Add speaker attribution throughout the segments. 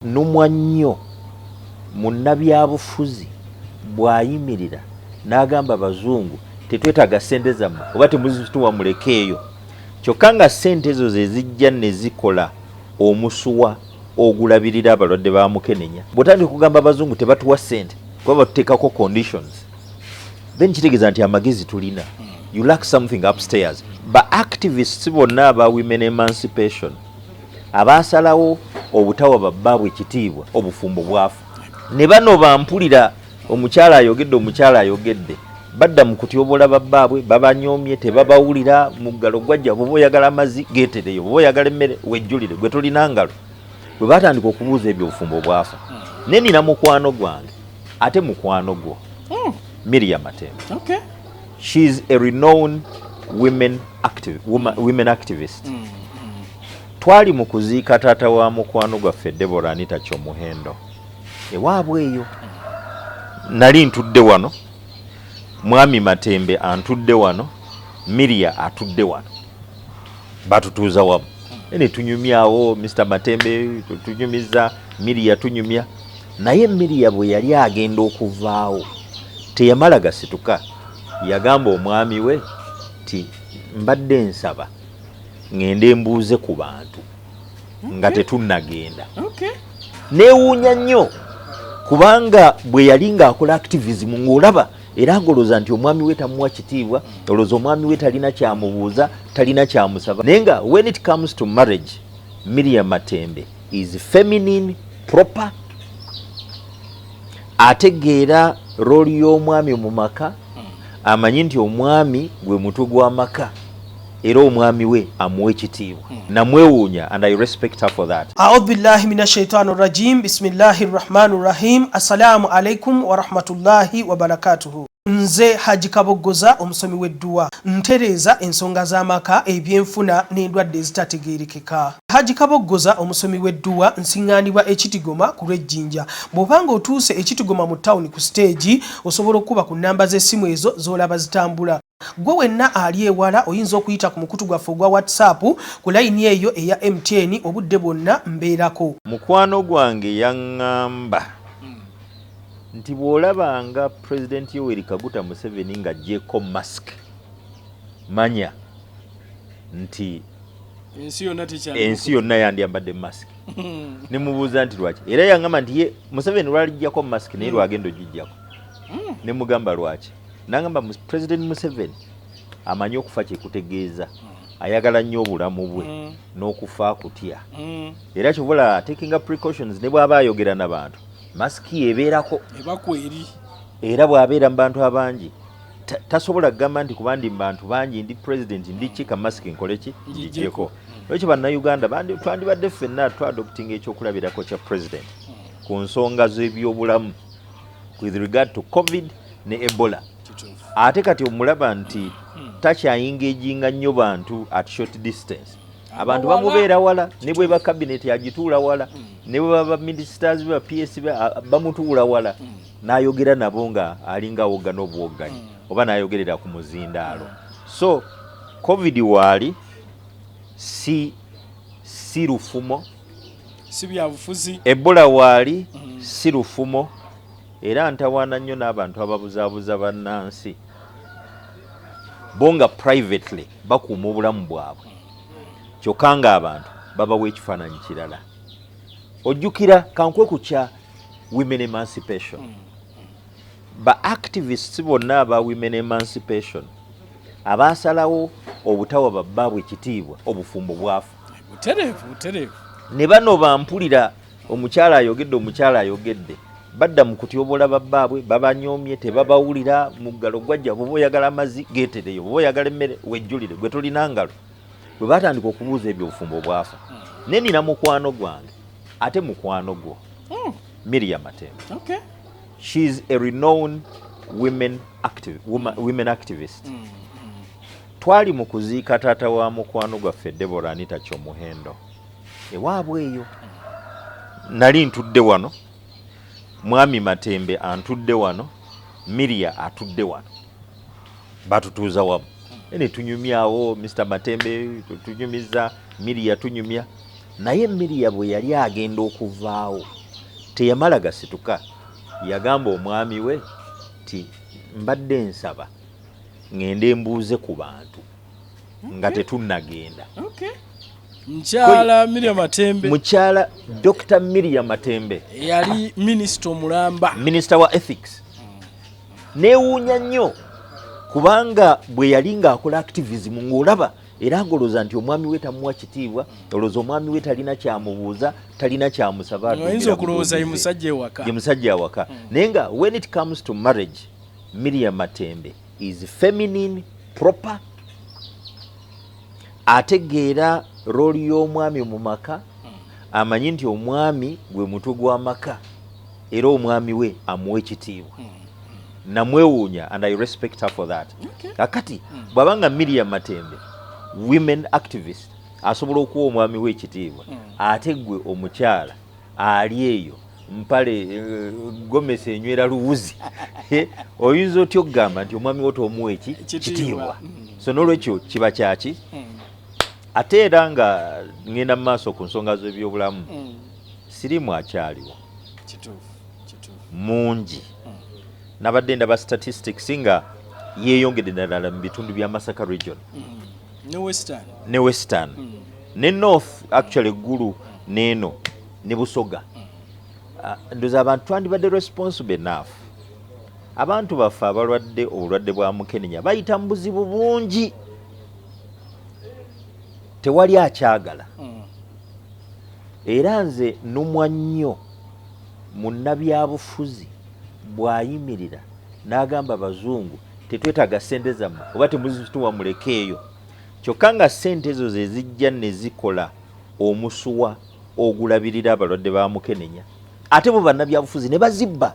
Speaker 1: Numwa nnyo munnabyabufuzi bwayimirira n'agamba Abazungu tetwetaaga ssente zammwe oba temuzituwa mulekeeyo kyokka nga ssente ezo ze zijja ne zikola omusuwa ogulabirira abalwadde ba Mukenenya bw'otandika kugamba Abazungu tebatuwa ssente kuba batuteekako conditions then kitegeeza nti amagezi tulina you lack something upstairs. Ba activists bonna aba women emancipation abaasalawo obutawa babbaabwe ekitiibwa obufumbo bwafu ne bano bampulira omukyala ayogedde badda mu kutyobola babbaabwe babanyoomye tebabawulira mu ggalo gwajja bw'oba oyagala amazzi geetereyo bw'oba oyagala emmere wejjulire gwe tolina ngalo bwe batandika okubuuza ebyo obufumbo bwafu ne nina mukwano gwange ate mukwano gwo Miriam Matembe.
Speaker 2: Okay.
Speaker 1: She's a renowned women activist. Twali mu kuziika taata wa mukwano gwaffe Deborah Anita Kyomuhendo ewaabwe eyo nali ntudde wano mwami Matembe antudde wano Miria atudde wano batutuuza wamu ene tunyumyawo Mr. Matembe tunyumiza Miria tunyumya naye Miria bwe yali agenda okuvaawo teyamala gasituka yagamba omwami we ti mbadde nsaba ngende mbuuze ku bantu nga tetunnagenda neewuunya nnyo kubanga bwe yali ng'akola activism ng'olaba era agoloza nti omwami we tamuwa kitiibwa olowooza omwami we talina kyamubuuza talina kyamusaba naye nga when it comes to marriage Miriam Matembe is feminine proper ategeera rooli y'omwami mu maka amanyi nti omwami gwe mutwe gw'amaka era omwami we amuwe ekitiibwa namwewuunya and I respect her for that.
Speaker 2: A'udhu billahi minash shaitani rajim. Bismillahir rahmanir rahim. Assalamu alaikum wa rahmatullahi wa barakatuhu. Nze Haji Kabogoza omusomi w'edduwa ntereeza ensonga z'amaka ebyenfuna n'endwadde ezitategeerekeka. Haji Kabogoza omusomi w'edduwa nsiŋŋaanibwa ekitigoma ku lw'ejjinja. Bw'obanga otuuse ekitigoma mu ttawuni ku siteegi osobola okuba ku nnamba z'essimu ezo z'olaba zitambula. Gwe wenna ali ewala oyinza okuyita ku mukutu gwaffe ogwa WhatsApp ku layini eyo eya MTN obudde bwonna mbeerako.
Speaker 1: Mukwano gwange yaŋŋamba nti bw'olabanga President Yoweri Kaguta Museveni ng'aggyeeko mask manya nti ensi yonna yandiyambadde mask ne mubuuza nti lwaki era yaŋŋamba nti ye Museveni lwaliggyako mask naye lwagenda ogiggyako ne mugamba lwaki nangamba President Museveni amanyi okufa kyekutegeeza ayagala nnyo obulamu bwe n'okufa kutya era kyobola taking precautions ne bw'aba ayogera n'abantu masiki ebeerako
Speaker 2: ebakweri
Speaker 1: era bw'abeera mu bantu abangi tasobola kugamba nti kuba ndi mu bantu bangi ndi president ndi kika masiki nkole ki ngiggyeko ekyo bannayuganda twandibadde ffenna twadoptinga ekyokulabirako kya president ku nsonga z'ebyobulamu with regard to COVID ne Ebola ate kati omulaba nti takyayingeejinga nnyo bantu at short distance abantu bamubeera wala ne bwe ba cabinet agituula wala ne bwe baba ministers ba PS bamutuula wala n'ayogera nabo nga alinga awogga n'obuwogganyi oba n'ayogerera ku muzindaalo so COVID waali si lufumo
Speaker 2: si byabufuzi
Speaker 1: Ebola waali si lufumo era ntawaana nnyo n'abantu ababuzaabuza bannansi bonga privately bakuuma obulamu bwabwe kyokka nga abantu babawa ekifaananyi kirala ojjukira kankwe ku kya women emancipation ba activists bonna aba women emancipation abaasalawo obutawa babbaabwe ekitiibwa obufumbo bwafu
Speaker 2: butereevu
Speaker 1: ne bano bampulira omukyala ayogedde badda mu kutyobola babbaabwe babanyoomye tebabawulira mu ggalo gwajja bw'oba oyagala amazzi geetereyo bw'oba oyagala emmere wejjulire gwe tolina ngalo bwe batandika okubuuza ebyo obufumbo bwafu ne nina mukwano gwange ate mukwano gwo Miriam Matembe.
Speaker 2: Okay.
Speaker 1: She's a renowned women activist. Twali mu kuziika taata wa mukwano gwaffe Deborah Anita Kyomuhendo ewaabwe eyo nali ntudde wano mwami Matembe antudde wano Miria atudde wano batutuuza wamu ene tunyumyawo Mr. Matembe tunyumiza Miria tunyumya naye Miriya bwe yali agenda okuvaawo teyamala gasituka, yagamba omwami we ti mbadde nsaba ngende mbuuze ku bantu nga tetunnagenda.
Speaker 3: Mchala Miriam Matembe,
Speaker 1: mukyala Dr. Miriam Matembe
Speaker 3: yali minister mulamba,
Speaker 1: minister wa ethics. Neewuunya nnyo kubanga bwe yali ng'akola activism ng'olaba era ng'olowooza nti omwami we tamuwa kitiibwa, olowooza omwami we talina kyamubuuza, talina kyamusaba.
Speaker 3: Oyinza okulowooza ye musajja ewaka.
Speaker 1: Naye nga when it comes to marriage, Miriam Matembe is feminine, proper, ategeera rooli y'omwami mu maka, amanyi nti omwami gwe mutwe gw'amaka era omwami we amuwa ekitiibwa. Namwewuunya and I respect her for that. Kakati bw'abanga Miriam Matembe women activist asobola okuwa omwami we ekitiibwa, ate gwe omukyala ali eyo mpale gomesi enywera luwuzi oyinza otya okugamba nti omwami wo toomuwa ekitiibwa? So n'olwekyo kiba kyaki. Ate era nga ngenda mu maaso ku nsonga z'ebyobulamu, sirimu akyaliwo mungi. Nabadde ndaba statistics nga yeeyongedde ddala mu bitundu bya Masaka region ne Western ne North, actually eggulu n'eno ne Busoga. Ndoza abantu twandibadde responsible enough. Abantu baffe abalwadde obulwadde bwa mukenenya bayita mu buzibu bungi, tewali akyagala. Era nze numwa nnyo munnabyabufuzi bw'ayimirira n'agamba Abazungu tetwetaaga ssente zammwe oba temuzituwa mulekeeyo, kyokka nga ssente ezo ze zijja ne zikola omusuwa ogulabirira abalwadde ba mukenenya, ate bo bannabyabufuzi ne bazibba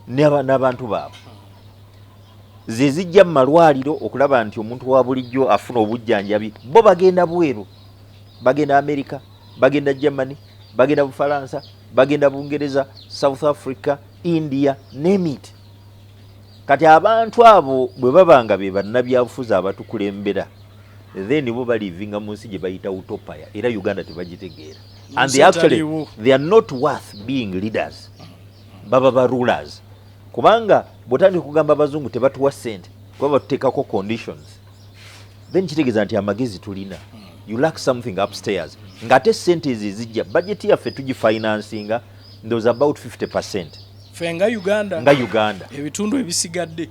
Speaker 1: n'abantu baabwe. Ze zijja mu malwaliro okulaba nti omuntu wa bulijjo afuna obujjanjabi, bo bagenda bweru, bagenda Amerika, bagenda Germany, bagenda Bufalansa, bagenda Bungereza, South Africa, India, name it. Kati abantu abo bwe babanga be bannabyabufuzi abatukulembera, then bo balivinga mu nsi gye bayita utopia, era Uganda tebagitegeera. And they are not worth being leaders, baba ba rulers. Kubanga bwotandika kugamba Abazungu tebatuwa ssente kuba batuteekako conditions, then kitegeeza nti amagezi tulina. You lack something upstairs. Ngate ssente ezizijja budget yaffe tugifinancinga ndoza about 50%.
Speaker 3: Fenga Uganda. Ebitundu ebisigadde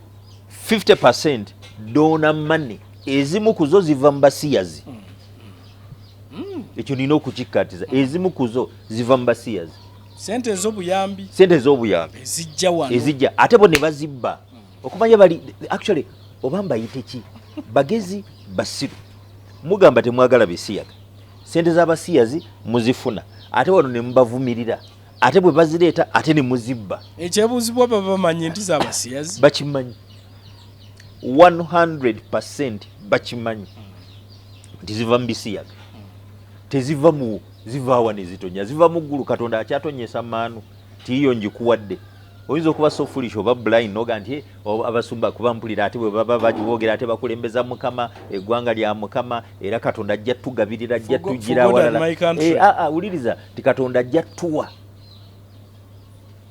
Speaker 1: 50% donor money. Ezimu kuzo ziva mbasiyazi. Ekyo nina okukikkaatiza. Ezimu kuzo ziva mbasiyazi.
Speaker 3: Sente ez'obuyambi
Speaker 1: ezijja wano, ezijja ate bo ne bazibba. Okumanya bali actually obamba yiteki bagezi Basiru mugamba temwagala bisiyaga, sente z'abasiyazi muzifuna, ate wano ne mubavumirira, ate bwe bazireeta ate ne muzibba.
Speaker 3: Ekyebuuzibwa baba bamanyi nti z'abasiyazi
Speaker 1: bakimanyi 100% bakimanyi nti ziva mu bisiyaga, teziva mu zivaawa ne zitonya, ziva mu ggulu. Katonda akyatonyesa maanu tiyo njikuwadde. Oyinza okuba so foolish oba blind noga nti abasumba kuba mpulira ate bwe baba bagiboogera ate bakulembeza Mukama, eggwanga lya Mukama, era Katonda ajja tugabirira, ajja tugira walala. Wuliriza ti Katonda ajja tuwa.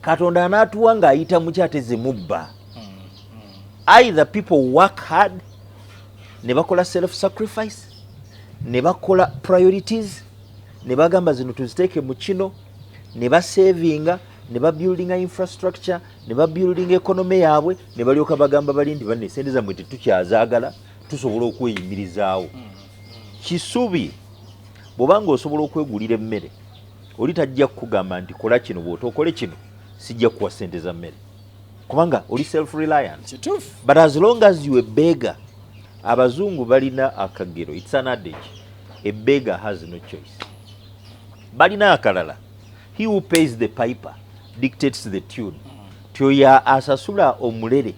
Speaker 1: Katonda anaatuwa ng'ayita mu kyateze mubba. Either people work hard ne bakola self sacrifice, ne bakola priorities, ne bagamba zino tuziteeke mu kino, ne basavinga, ne babuildinga infrastructure, ne babuildinga economy yaabwe, ne balyoka bagamba bali ndi banne sente zammwe tetukyazaagala, tusobola okweyimirizaawo. Kisubi bw'obanga osobola okwegulira emmere, oli tajja kukugamba nti kola kino, bw'otookole kino sijja kuwa sente za mmere, kubanga oli self reliant. But as long as you a beggar, Abazungu balina akagero, it's an adage, a beggar has no choice. Balina akalala, he who pays the piper dictates the tune. Tyoya asasula omulere,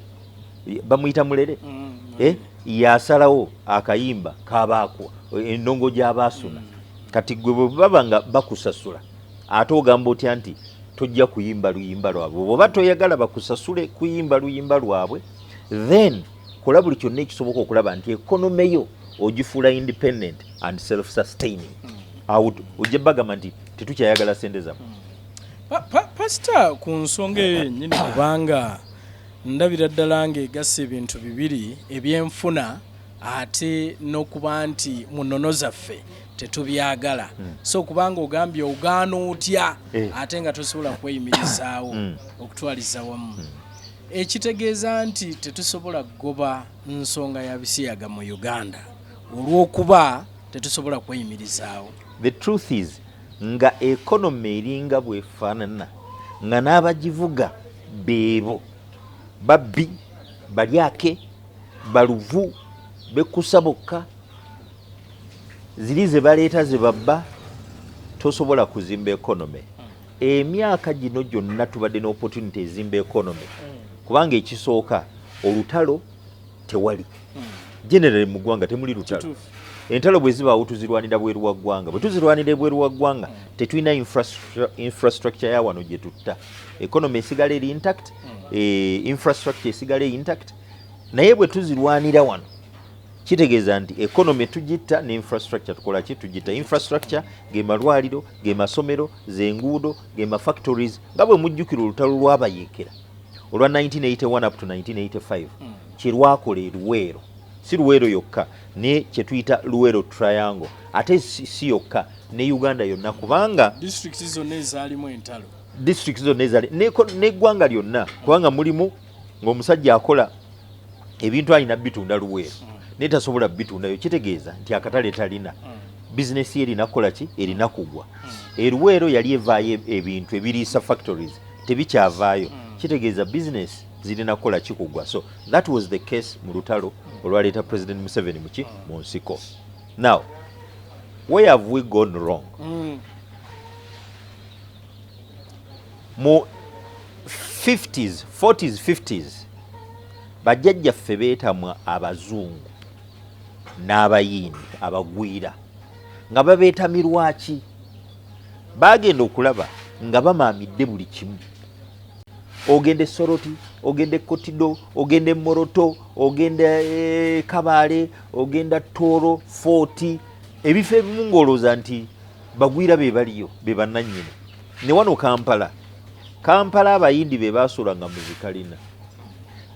Speaker 1: bamuyita mulere, yasalawo akayimba kabaakwa endongo gy'abaasuna. Kati gwe baba nga bakusasula, ate ogamba otya nti tojja kuyimba luyimba lwabwe? Bw'oba toyagala bakusasule kuyimba luyimba lwabwe, then kola buli kyonna ekisoboka okulaba nti economy yo ogifuula independent and self-sustaining. awo ojja bagamba nti tetukyayagala sente zammwe.
Speaker 3: Pasita ku nsonga eyo yennyini kubanga ndabira ddala ng'egassa ebintu bibiri ebyenfuna ate n'okuba nti mu nnono zaffe tetubyagala. So kubanga ogambye ogaana otya ate nga tosobola kweyimirizaawo okutwaliza wamu. Ekitegeeza nti tetusobola kugoba nsonga ya bisiyaga mu Uganda olw'okuba tetusobola kweyimirizaawo.
Speaker 1: The truth is nga economy eringa bwefaanana nga n'abagivuga beebo babbi balyake baluvu bekusa bokka ziri ze baleeta ze babba tosobola kuzimba economy. Emyaka gino gyonna tubadde n'opportunity ezimba economy kubanga ekisooka olutalo tewali generally mu ggwanga temuli lutalo. Entalo bwe zibaawo tuzirwanira bweru wa ggwanga. Bwe tuzirwanira bweru wa ggwanga tetulina infrastructure ya wano gye tutta. Economy esigala eri intact, infrastructure esigala intact. Naye bwe tuzirwanira wano kitegeeza nti economy tugitta ne infrastructure tukola ki tugitta. Infrastructure ge malwaliro, ge masomero, ze nguudo, ge factories nga bwe mujjukira olutalo lw'abayeekera olwa 1981 up to 1985 kirwakola Luweero. Si Luweero yokka ne kye tuyita Luweero triangle ate si yokka ne Uganda yonna kubanga
Speaker 3: districts zonna ezaalimu entalo,
Speaker 1: districts zonna ezaali n'eggwanga lyonna kubanga mulimu ng'omusajja akola ebintu alina bitunda Luweero naye tasobola bitundayo. Kitegeeza nti akatale talina bizinesi ye erina kukola ki erina kugwa. Luweero yali evaayo ebintu ebiriisa factories tebikyavaayo. Kitegeeza business zirina kukola kikugwa. So that was the case mu lutalo olwaleeta President Museveni muki mu nsiko. Now where have we gone wrong? Mu 50s 40s 50s bajjajjaffe beetamwa Abazungu n'abayindi abagwira nga babeetamirwa ki? Bagenda okulaba nga bamaamidde buli kimu. Ogende Soroti, ogende Kotido, ogende Moroto, ogende Kabale, ogenda Toro, Forti, ebifo ebimu ng'olowooza nti bagwira be baliyo be bannannyini. Ne wano Kampala abayindi be baasulanga mu zikalina.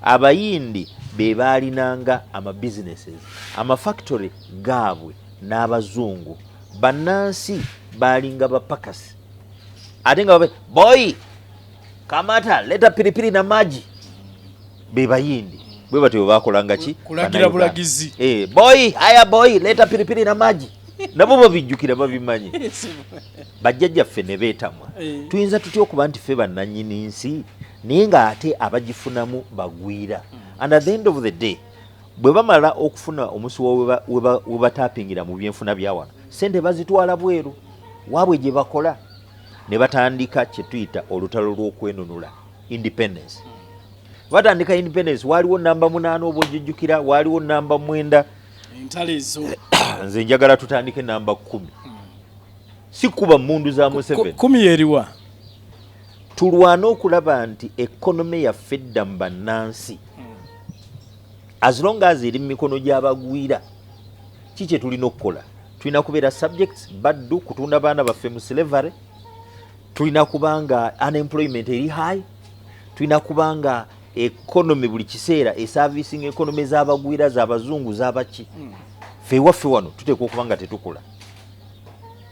Speaker 1: Abayindi be baalinanga amabusinesses, amafactory gaabwe n'Abazungu. Bannansi baalinga bapakasi. Ate nga boy kamata leta piripiri na maji be bayindi bwe batyo bakolanga ki
Speaker 3: kulagira bulagizi.
Speaker 1: Boy haya boy leta piripiri na maji nabo babijjukira babimanyi. Bajjajjaffe ne beetamwa. Tuyinza tutya okuba nti ffe bannannyini nsi naye nga ate abagifunamu bagwira. And at the end of the day bwe bamala okufuna omusuwa we batapingira mu byenfuna bya wano sente bazitwala bweru waabwe gye bakola ne batandika kye tuyita olutalo lw'okwenunula independence. Batandika independence waliwo namba 8 obwojjukira, waliwo namba 9
Speaker 3: entalezo.
Speaker 1: Nze njagala tutandike namba 10. Si kuba mundu za Museveni.
Speaker 3: 10 eriwa.
Speaker 1: Tulwana okulaba nti economy yaffe edda mu bannansi. As long as eri mu mikono gy'abagwira kiki tulina okukola? Tulina kubeera subjects baddu kutunda baana baffe mu slavery. Tulina kubanga unemployment eri high. Tulina kubanga economy buli kiseera servicing economy z'abagwira z'Abazungu z'abaki. Ffe waffe wano tuteekwa okubanga tetukola.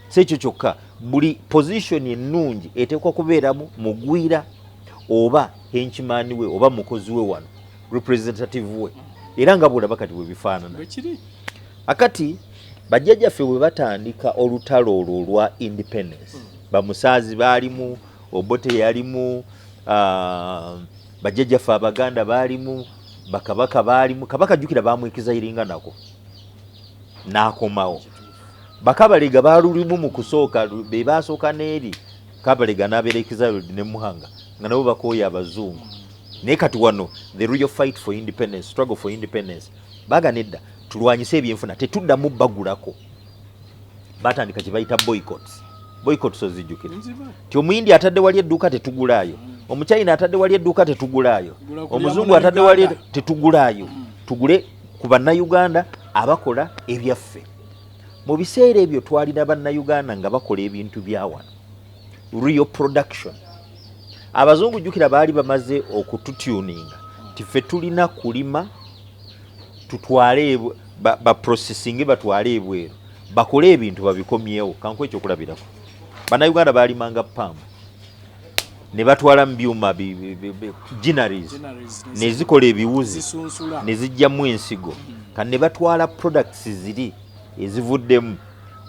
Speaker 1: Si ekyo kyokka buli position ennungi eteekwa kubeeramu mugwira oba henchman we oba mukozi we wano representative we. Era nga bwolaba kati bwe bifaanana. Akati bajjajjaffe bwe batandika olutalo olwo olwa independence. Bamusaazi baalimu, Obote yalimu, bajjajjaffe Abaganda baalimu, bakabaka baalimu. Kabaka jjukira baamwekiza iringa nako n'akomawo. Bakabalega baalulimu mu kusooka be baasooka n'eri Kabalega n'abeerekeza ne Muhanga nga nabo bakooya Abazungu. Naye kati wano the real fight for independence, struggle for independence, baganedda tulwanyise ebyenfuna tetuddamu bagulako. Batandika kye bayita boycotts. Boycotts ozijjukira ti omuyindi atadde wali edduuka tetugulaayo, omuchina atadde wali edduuka tetugulaayo, omuzungu atadde wali tetugulaayo. Tugule ku bannayuganda abakola ebyaffe. mu biseera ebyo twalina bannayuganda nga bakola ebintu bya wano real production. Abazungu jjukira baali bamaze okututuninga tiffe tulina kulima tutwale baprocessing batwale ebweru bakole ebintu babikomyewo. Kanku ekyo kulabirako bannayuganda baalimanga pamba ne batwala mu byuma ginaries ne zikola ebiwuzi ne zijjamu ensigo kandi ne batwala products ziri ezivuddemu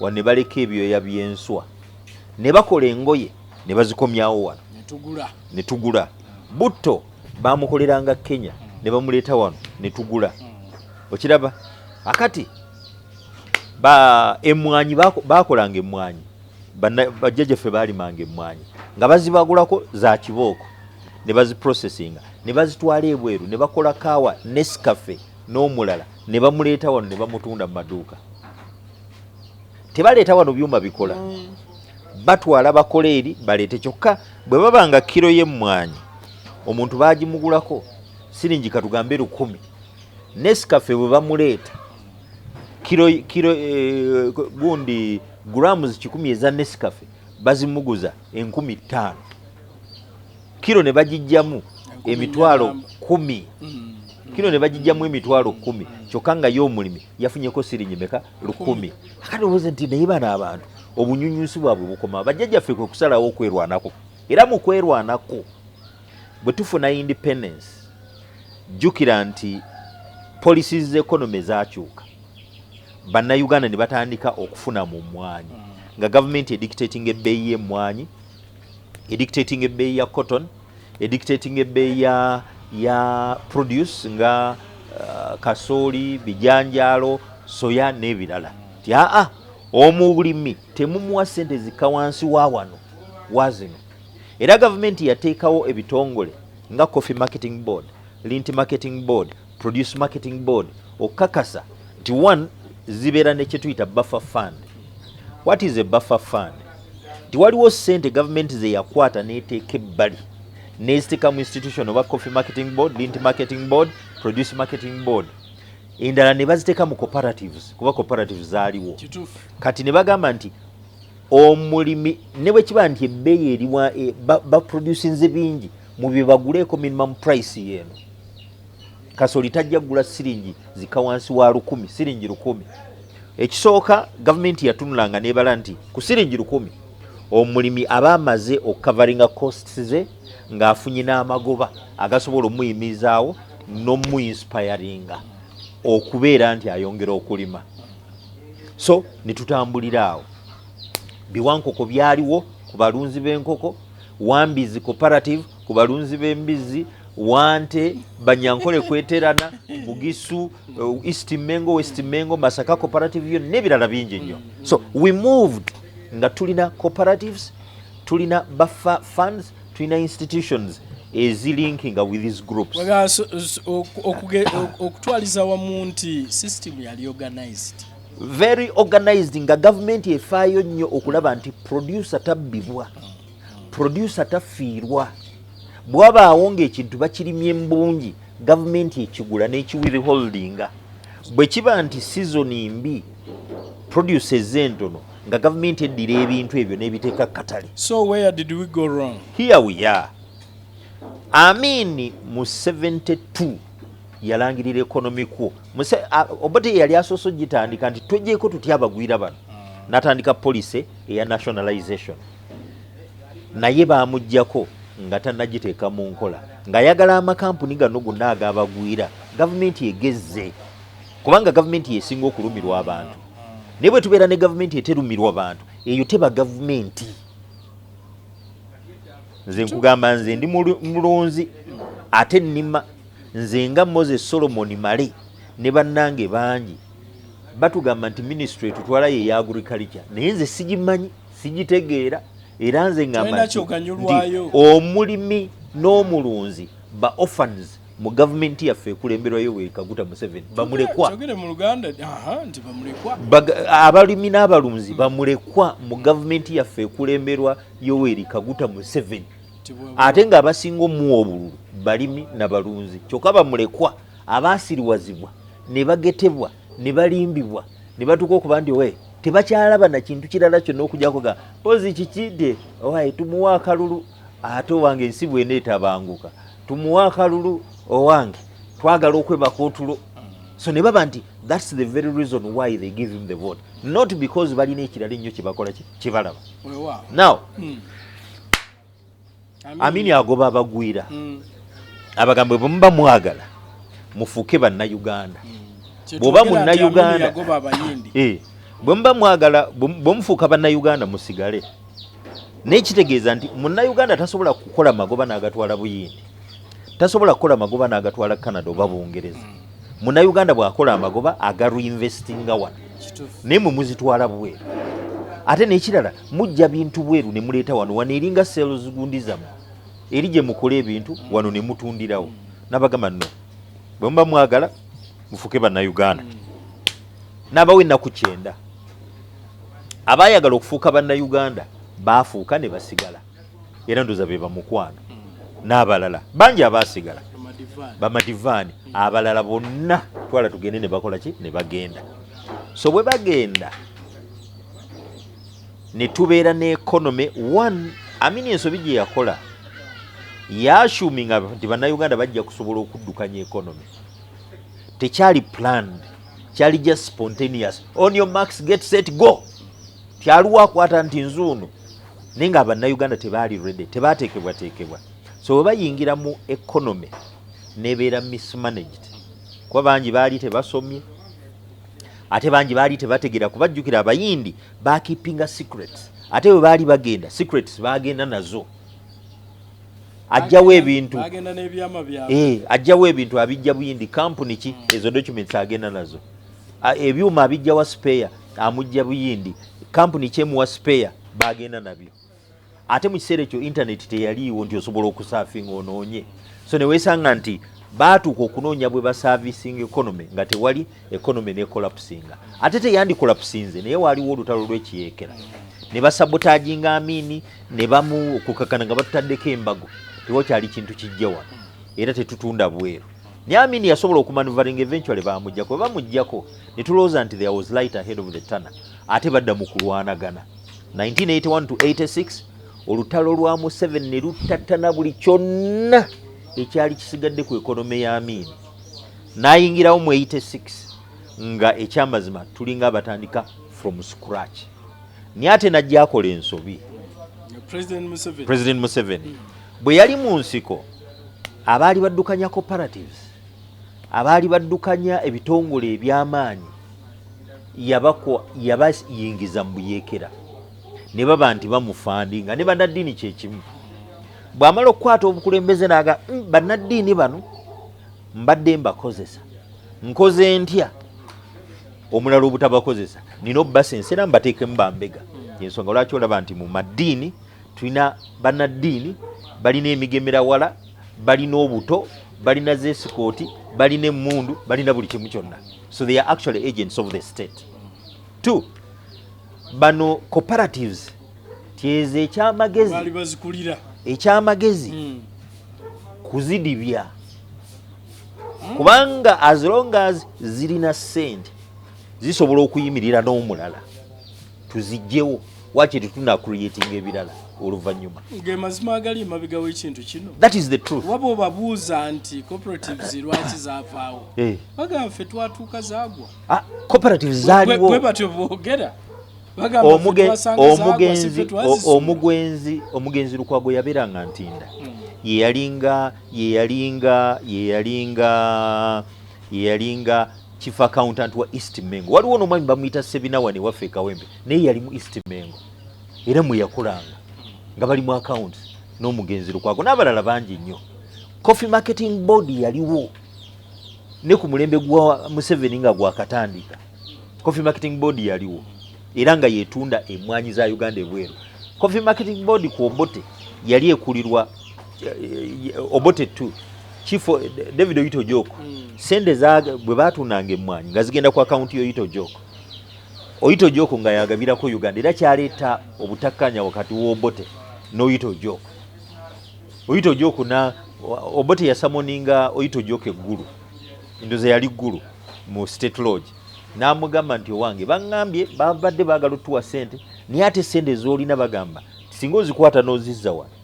Speaker 1: wane baleka ebyoya by'enswa ne bakola engoye ne bazikomyawo wano ne tugula. Butto bamukoleranga Kenya ne bamuleeta wano ne tugula. Okiraba akati emmwanyi bakolanga emmwanyi bajjajjaffe baalimanga emmwanyi nga bazibagulako za kibooko ne baziprocessinga ne bazitwala ebweru ne bakola kaawa Nescafe n'omulala ne bamuleeta wano ne bamutunda mu maduuka. Tebaleeta wano byuma bikola batwala bakole eri baleete kyokka bwe babanga kiro y'emmwanyi omuntu baagimugulako siringi katugambe 10. Nescafe bwe bamuleeta kiro gundi grams 10 eza Nescafe bazimuguza 15,000. Kiro ne bagijjamu emitwalo 10. Kino ne bagijjamu emitwalo 10 kyokka nga y'omulimi yafunyeko siringi meka 10. Akati obuze nti naye bano abantu obunyunyusi bwabwe bukoma bajjajjaffe kwe kusalawo okwerwanako. Era mu kwerwanako bwe tufuna independence jjukira nti policies z'economy zaakyuka. Bannayuganda ne batandika okufuna mu mmwanyi nga gavumenti edictating ebbeeyi y'emmwanyi, edictating ebbeeyi ya cotton, edictating ebbeeyi ya produce nga kasooli, bijanjaalo, soya n'ebirala. Ti omulimi temumuwa ssente zikka wansi wa wano wazino. Era gavumenti yateekawo ebitongole nga Coffee Marketing Board, Lint Marketing Board, Produce Marketing Board okakasa nti one zibeera ne kye tuyita buffer fund. What is a buffer fund? Nti waliwo ssente gavumenti ze yakwata n'eteeka ebbali n'eziteeka mu institution oba Coffee Marketing Board, Lint Marketing Board, Produce Marketing Board. Endala ne baziteeka mu cooperatives kuba cooperatives zaaliwo. Kati ne bagamba nti omulimi ne bwe kiba nti ebbeeyi eriwa baproducinze bingi mu bye baguleeko minimum price yeeno. Kasooli tajja kugula siringi zikka wansi wa 10, siringi 10. Ekisooka gavumenti yatunulanga n'ebala nti ku siringi 10 omulimi aba amaze okukavaringa costs ze ng'afunye n'amagoba agasobola omuyimirizaawo n'omuinspiringa okubeera nti ayongera okulima. So ne tutambulira awo. Biwankoko byaliwo ku balunzi b'enkoko, Wambizi cooperative ku balunzi b'embizi, Wante, Banyankole kweterana, Bugisu, East Mengo, West Mengo, Masaka cooperative yo n'ebirala bingi nnyo. So we moved nga tulina cooperatives, tulina buffer funds, tulina institutions ezilinkinga with these groups.
Speaker 3: Okutwaliza wamu nti system yali organized.
Speaker 1: Very organized nga government efaayo nnyo okulaba nti producer tabbibwa, producer tafiirwa. Bw'abaawo ng'ekintu bakirimye embungi gavumenti ekigula n'ekiwithholdinga. Bwe kiba nti season mbi producers entono nga gavumenti eddira ebintu ebyo n'ebiteeka katale.
Speaker 3: So where did we go wrong?
Speaker 1: Here we are. Mu 72 yalangirira economic war. Obote yali asoso gitandika nti twejjeeko tutya abagwira bano. Natandika policy eya nationalization. Naye baamuggyako nga tannagiteeka mu nkola nga ayagala amakampuni gano gonna ag'abagwira gavumenti egezze kubanga gavumenti yesinga okulumirwa abantu. Naye bwe tubeera ne gavumenti eterumirwa abantu eyo teba gavumenti. Nze nkugamba nze ndi mulunzi ate nnima nze nga Moses Solomon Male ne bannange bangi batugamba nti ministry tutwala ye ya agriculture naye nze sigimanyi sigitegeera. Era nze ngamba omulimi n'omulunzi ba orphans mu gavumenti yaffe ekulemberwa Yoweri Kaguta Museveni bamulekwa. Abalimi n'abalunzi bamulekwa mu gavumenti yaffe ekulemberwa Yoweri Kaguta Museveni. Ate nga abasinga omuwa obululu balimi n'abalunzi kyokka bamulekwa abaasiriwazibwa ne bagetebwa ne balimbibwa ne batuuka okuba nti tebakyalaba na kintu kirala kyonna okujjako ga pozi kikidde owaye tumuwa akalulu ate owange ensi bweneetabanguka tumuwa akalulu owange twagala okwebaka otulo. So ne baba nti that's the very reason why they give him the vote, not because balina ekirala ennyo kyebakola kibalaba. Now Amini agoba abagwira abagambwe bwe muba mwagala mufuuke bannayuganda. Bw'oba munnayuganda bwe muba mwagala bwe mufuuka bannayuganda musigale. N'ekitegeeza nti munnayuganda tasobola kukola magoba n'agatwala Buyindi, tasobola kukola magoba n'agatwala Canada oba Bungereza. Munnayuganda bw'akola amagoba aga reinvestinga wano naye mwe muzitwala bweru. Ate n'ekirala mujja bintu bweru ne muleeta wano eringa sales gundi zammwe eri gye mukola ebintu wano ne mutundirawo. N'abagamba nno bwe muba mwagala mufuke bannayuganda. N'abawo ennaku 9 abaayagala okufuuka bannayuganda baafuuka ne basigala era ndoza be bamukwano n'abalala bangi abaasigala bamadivaani abalala bonna twala tugende ne bakola ki ne bagenda. So bwe bagenda ne tubeera ne economy one. Amini ensobi gye yakola yashuminga nti bannayuganda bajja kusobola okuddukanya economy. Tekyali planned, kyali just spontaneous. On your marks, get set, go. Tyaluwa akwata nti nzuuno naye nga bannayuganda tebaali ready, tebaateekebwateekebwa. So bwe bayingira mu economy nebeera mismanaged. Kuba bangi baali tebasomye ate bangi baali tebategeera kubajjukira abayindi baakipinga secrets. Ate bwe baali bagenda secrets bagenda nazo. Ajjawo ebintu ajjawo ebintu abijja Buyindi company ki ezo documents agenda nazo. Ebyuma abijja wa spare amujja Buyindi company kyemuwa spare bagenda nabyo. Ate mu kiseera ekyo internet teyaliiwo nti osobola okusafinga onoonye. So ne weesanga nti baatuuka okunoonya bwe baservicing economy nga tewali economy ne collapsinga. Ate teyandi collapsinze naye waaliwo olutalo lw'ekiyeekera ne basabotaginga Amini ne bamu okukakana nga batutaddeko embago. Tewakyali kintu kijja wano era tetutunda bweru. Naye Amini yasobola okumanuvaringa eventually baamuggyako. Bwe bamuggyako ne tulowooza nti there was light ahead of the tunnel. Ate badda mu kulwanagana 1981 to 86 olutalo lwa Museveni ne lutattana buli kyonna ekyali kisigadde ku ekonome ya Amini. N'ayingirawo mu 86 nga ekyamazima tulinga abatandika from scratch. Naye ate najja akola ensobi President Museveni bwe yali mu nsiko abaali baddukanya cooperatives, abaali baddukanya ebitongole eby'amaanyi yabayingiza mu buyeekera ne baba nti bamufandinga ne bannaddiini kyekimu. Bw'amala okukwata obukulembeze n'aga bannaddiini bano mbadde mbakozesa nkoze ntya omulala obutabakozesa nina obbasensera mbateekemu bambega. Ensonga lwaki olaba nti mu maddiini tulina bannaddiini balina emigemerawala, balina obuto, balina zesikooti, balina emmundu, balina buli kimu kyonna. So they are actually agents of the state. 2 bano cooperatives tyeze ekyamagezi
Speaker 3: bali bazikulira
Speaker 1: ekyamagezi kuzidibya kubanga as long as zirina sente zisobola okuyimirira n'omulala tuzijjewo wakye tetuna creating ebirala oluvannyuma
Speaker 3: ng'emazima agali emabigawo ekintu kino.
Speaker 1: That is the truth.
Speaker 3: Waba obabuuza nti cooperatives lwaki zaavaawo bagamba ffe twatuuka zaagwa.
Speaker 1: Cooperatives zaaliwo
Speaker 3: bwe batyo boogera
Speaker 1: omugenzi Lukwago yabeeranga ntinda yeyalinga chief accountant wa East Mengo. Waliwo n'omwami bamuyita Sebinawa ne waffe Kawembe naye yali mu East Mengo era mwe yakolanga nga bali mu accounts n'omugenzi Lukwago n'abalala bangi nnyo. Coffee Marketing Board yaliwo ne ku mulembe gwa Museveni nga gwakatandika. Coffee Marketing Board yaliwo era nga yetunda emmwanyi za Uganda ebweru. Coffee Marketing Board ku Obote yali ekulirwa Obote 2 Chief David Oyito Joko. Sente bwe batundanga emmwanyi nga zigenda ku akaunti y'Oyito Joko. Oyito Joko nga yagabirako Uganda era kyaleeta obutakkanya wakati w'Obote n'Oyito Joko. Oyito Joko na Obote yasamoninga Oyito Joko eggulu. Ndoze yali ggulu mu State Lodge. n'amugamba nti owange baŋŋambye babadde baagala otuwa ssente naye ate ssente z'olina bagamba singa ozikwata n'ozizza wano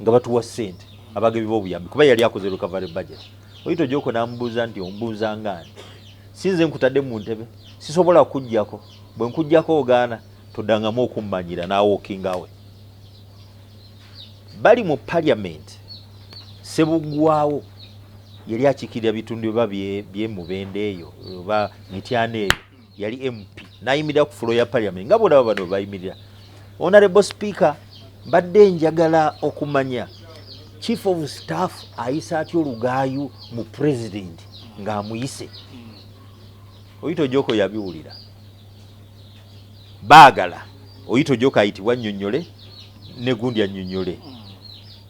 Speaker 1: nga batuwa ssente abagabi b'obuyambi kuba yali akoze recovery budget. Oyito Gyoko n'amubuuza nti ombuuza ngaani sinze nkutadde mu ntebe sisobola kujjako bwe nkujjako ogaana toddangamu okummanyira n'awookingawe. Bali mu parliament Sebugwawo yali akiikirira bitundu biba by'emubende eyo oba mityana eyo yali MP n'ayimirira ku fulo ya parliament nga boolaba bano bayimirira. Honorable Speaker, mbadde njagala okumanya Chief of Staff ayisa atya olugaayu mu president ng'amuyise. Oyito Gyoko yabiwulira baagala Oyito Gyoko ayitibwa Nnyonnyole ne gundi annyonnyole.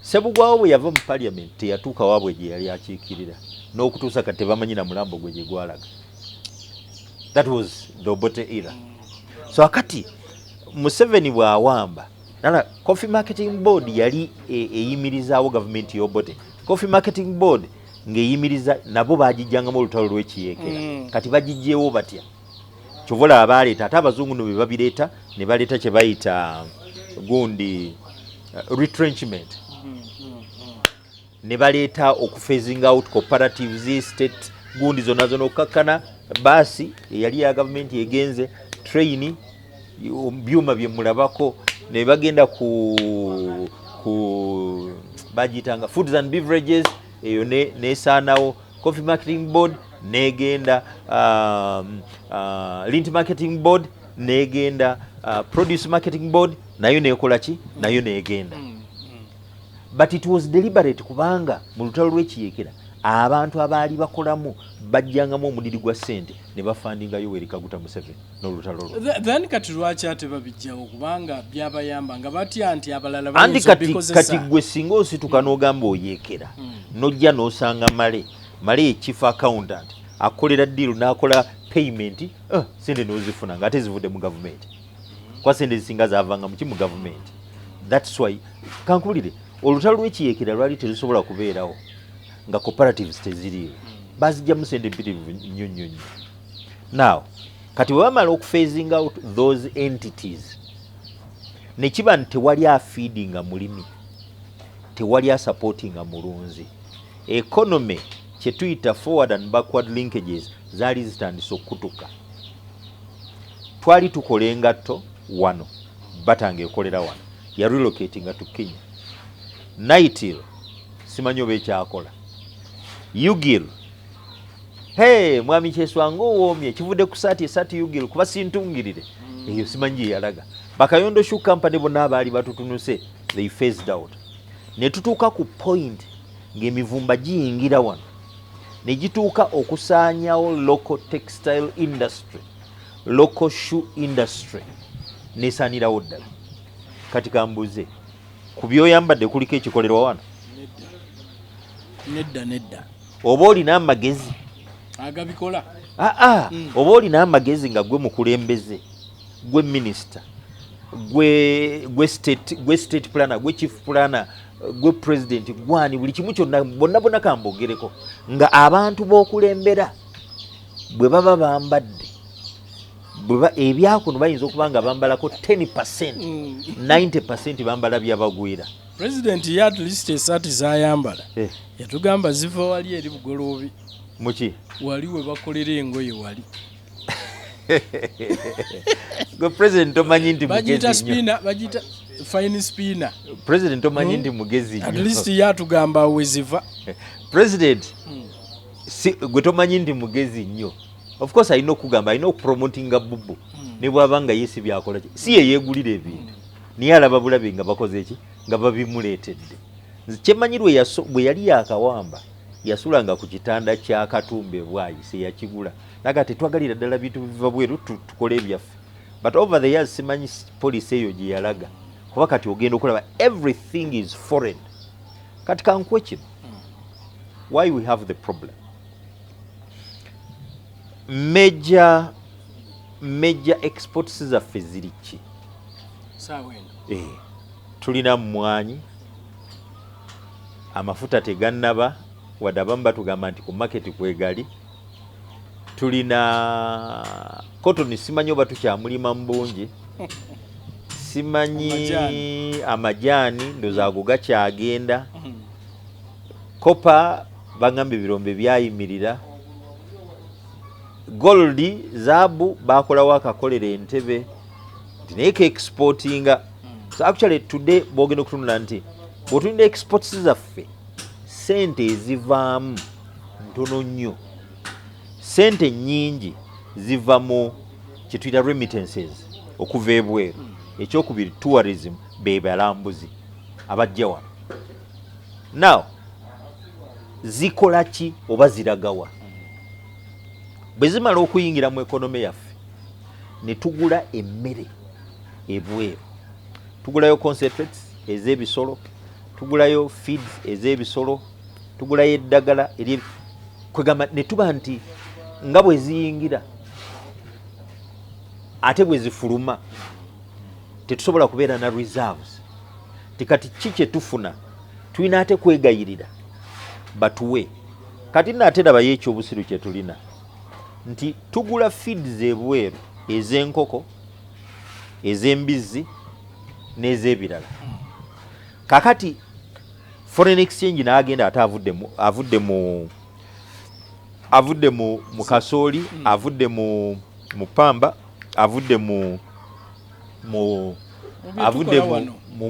Speaker 1: Sebugwawo bwe yava mu parliament teyatuuka waabwe gye yali akiikirira n'okutuusa kati tebamanyi na mulambo gwe gye gwalaga. That was the Obote era. So akati Museveni bw'awamba nala Coffee Marketing Board yali eyimirizaawo gavumenti y'Obote. Coffee Marketing Board ng'eyimiriza nabo baagijjangamu olutalo lw'ekiyeekera kati bagijjeewo batya. Kyovola abaaleeta ate abazungu no be babireeta ne baleeta kye bayita gundi retrenchment. Ne baleeta okufacing out cooperatives state gundi zonna zonna okkakkana baasi eyali ya gavumenti egenze train byuma bye mulabako ne bagenda ku bagitanga foods and beverages eyo nesaanawo. Coffee Marketing Board negenda Lint Marketing Board negenda Produce Marketing Board nayo nekola ki nayo negenda. But it was deliberate kubanga mu lutalo lw'ekiyeekera abantu abaali bakolamu bajjangamu omudiri gwa ssente ne bafandinga Yoweri Kaguta Museveni n'olutalo lwo.
Speaker 3: Then kati lwaki ate babijjawo kubanga byabayamba nga batya nti abalala
Speaker 1: andi kati gwe singa osituka n'ogamba oyeekera n'ojja n'osanga male chief accountant akolera ddiiru n'akola payment ssente n'ozifuna nga ate zivudde mu gavumenti kwa ssente zisinga zaavanga muki mu gavumenti. That's why kankubulire olutalo lw'ekiyeekera lwali terusobola kubeerawo nga cooperatives teziriiwo bazijjamu ssente mpitirivu nnyo nnyo nnyo. Now kati bwe bamala okufacing out those entities ne kiba nti tewali afeedinga mulimi tewali asupportinga mulunzi. Economy kye tuyita forward and backward linkages zaali zitandise okutuka. Twali tukola engatto wano Batanga ekolera wano ya relocatinga to Kenya. Naitil simanyi oba ekyakola. Ugil mwami Kyeswango owoomye kivudde ku saati Ugil kuba sintungirire eyo simanyi yalaga. Bakayondo Shoe Company bonna abaali batutunuse they phased out. Ne tutuuka ku point ng'emivumba giyingira wano ne gituuka okusaanyawo local textile industry, local shoe industry nesaanirawo ddala. Kati kambuze ku byoyambadde kuliko ekikolerwa wano
Speaker 3: nedda
Speaker 1: oba olina amagezi
Speaker 3: agabikola
Speaker 1: oba olina amagezi nga gwe mukulembeze gwe minister gwe state planner gwe chief planner gwe president gwani buli kimu kyonna bonna kambogereko nga abantu b'okulembera bwe baba bambadde ebyakuno bayinza okuba nga bambalako 10% 90% bambala byabagwira.
Speaker 3: President ya at least esaati zayambala yatugamba ziva wali eri bugoloobi
Speaker 1: muki
Speaker 3: wali we bakolera engoye wali
Speaker 1: gwe president omanyi nti mugezi nnyo
Speaker 3: bagita fine spinner.
Speaker 1: President omanyi nti mugezi nnyo
Speaker 3: at least yatugamba we ziva
Speaker 1: president gwe tomanyi nti mugezi nnyo. Of course alina okugamba alina okupromotinga bubu ne bw'aba nga yesi byakola si ye yeegulira ebintu niye alaba bulabe nga bakoze ki nga babimuleetedde. Kyemanyirwe bwe yali yakawamba yasulanga ku kitanda kya Katumbe bwayise yakigula naga tetwagalira ddala bintu biva bweru tukole ebyaffe. But over the years simanyi police eyo gye yalaga kuba kati ogenda okulaba everything is foreign. Kati kankwe kino why we have the problem. Major exports zaffe ziri ki? Tulina mmwanyi amafuta tegannaba wadde abamu batugamba nti ku market kwegali tulina cotton simanyi oba tukyamulima mbungi simanyi amajani ndoza ago gakyagenda kopa bangambye ebirombe byayimirira gold zaabu bakolawo akakolera entebe naye ke exportinga so actually today bogenda okutunula nti bwotulina exports zaffe sente ezivaamu ntono nnyo sente nyingi ziva mu kyetuyita remittances okuva ebweru ekyokubiri tourism be balambuzi abajja wano now zikola ki oba ziragawa bwe zimala okuyingira mu ekonome yaffe ne tugula emmere ebweru tugulayo concentrates ez'ebisolo tugulayo feeds ez'ebisolo tugulayo eddagala kwegamba ne tuba nti nga bwe ziyingira ate bwe zifuluma tetusobola kubeera na reserves tikati ki kyetufuna tulina ate kwegayirira batuwe kati naate ndabayo ekyobusiru kyetulina nti tugula feeds ebweru ez'enkoko ez'embizzi n'ez'ebirala kakati foreign exchange n'agenda ate avudde mu kasooli avudde mu pamba avudde mu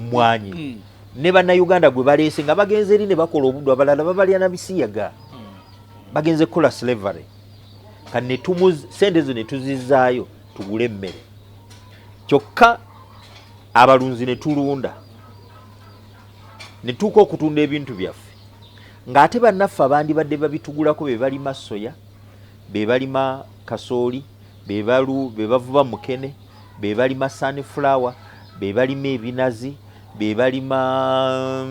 Speaker 1: mwanyi ne bannayuganda gwe baleese nga bagenze eri ne bakola obuddu abalala babalya na bisiyaga bagenze kukola slavery kane sente zo ne tuzizaayo tugule emmere kyokka abalunzi ne tulunda ne tuuka okutunda ebintu byaffe ng'ate bannaffe abandibadde babitugulako be balima soya be balima kasooli be bavuba mukene be balima sunflower be balima ebinazi be balima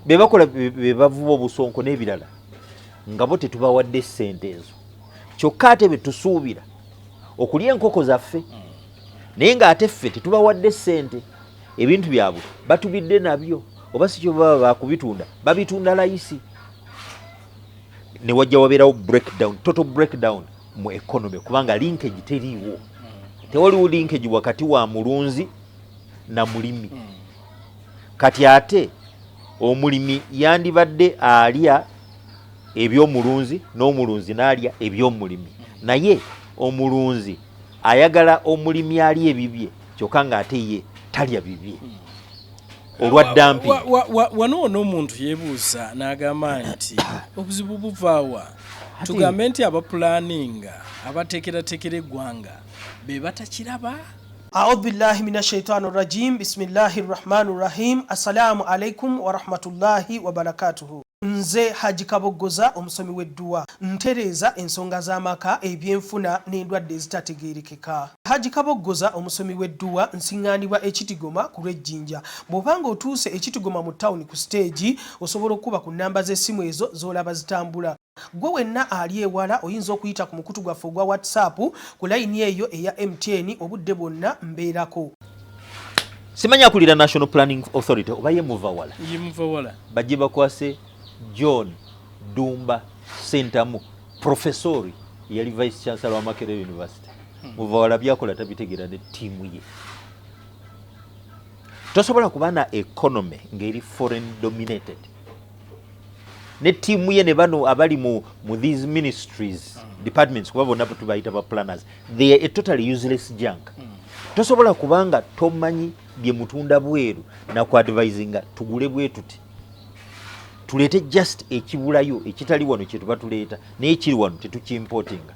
Speaker 1: be bakola be bavuba obusonko n'ebirala nga bo tetubawadde ssente ezo kyokka ate be tusuubira okulya enkoko zaffe naye ng'ate ffe tetubawadde ssente ebintu byabwe batubidde nabyo oba si kyo baba bakubitunda babitunda layisi ne wajja wabeerawo breakdown total breakdown mu economy kubanga linkage teriiwo tewaliwo linkage wakati wa mulunzi na mulimi kati ate omulimi yandibadde alya ebyomulunzi n'omulunzi n'alya ebyomulimi naye omulunzi ayagala omulimi alya ebibye kyokka ng'ate ye talya bibye olwa dampi
Speaker 3: wano n'omuntu yeebuuza n'agamba nti obuzibu buvaawa tugambe nti abapulaninga abateekerateekera eggwanga be batakiraba
Speaker 2: أعوذ بالله من الشيطان الرجيم بسم الله الرحمن الرحيم السلام عليكم ورحمة الله وبركاته nze Haji Kabogoza omusomi w'edduwa ntereeza ensonga z'amaka ebyenfuna n'endwadde ezitategeerekeka. Haji Kabogoza omusomi w'edduwa nsiŋŋaanibwa ekitigoma ku lw'ejjinja. Bw'obanga otuuse ekitigoma mu ttawuni ku siteegi osobola okuba ku nnamba z'essimu ezo z'olaba zitambula. Gwe wenna ali ewala oyinza okuyita ku mukutu gwaffe ogwa WhatsApp ku layini eyo eya MTN obudde bwonna mbeerako.
Speaker 1: Simanya akulira National Planning Authority oba ye muva
Speaker 3: wala
Speaker 1: bajje bakwase John Dumba Sentamu professori yali vice chancellor wa Makerere University muva wala byakola tabitegera ne tiimu ye tosobola kuba na economy ngeri foreign dominated ne tiimu ye ne bano abali mu these ministries departments kuba bonna tubayita ba planners they are a totally useless junk tosobola kubanga tomanyi bye mutunda bweru na ku advisinga tugule bwe tuti tulete just ekibulayo ekitali wano kye tuba tuleeta naye ekiri wano tetukimportinga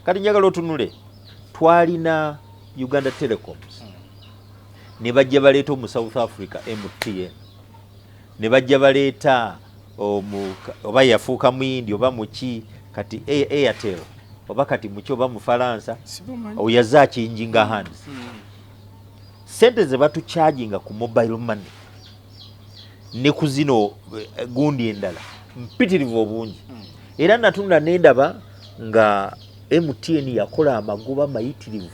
Speaker 1: kati njagala otunule twalina Uganda Telecoms ne bajja baleeta mu South Africa MTN ne bajja baleeta oba yafuuka muyindi oba muki kati Airtel oba kati muki oba mu Faransa oyaza kinjinga hands sente ze batucharginga ku mobile money ne kuzino gundi endala mpitirivu obungi era natunda nendaba nga MTN yakola amagoba mayitirivu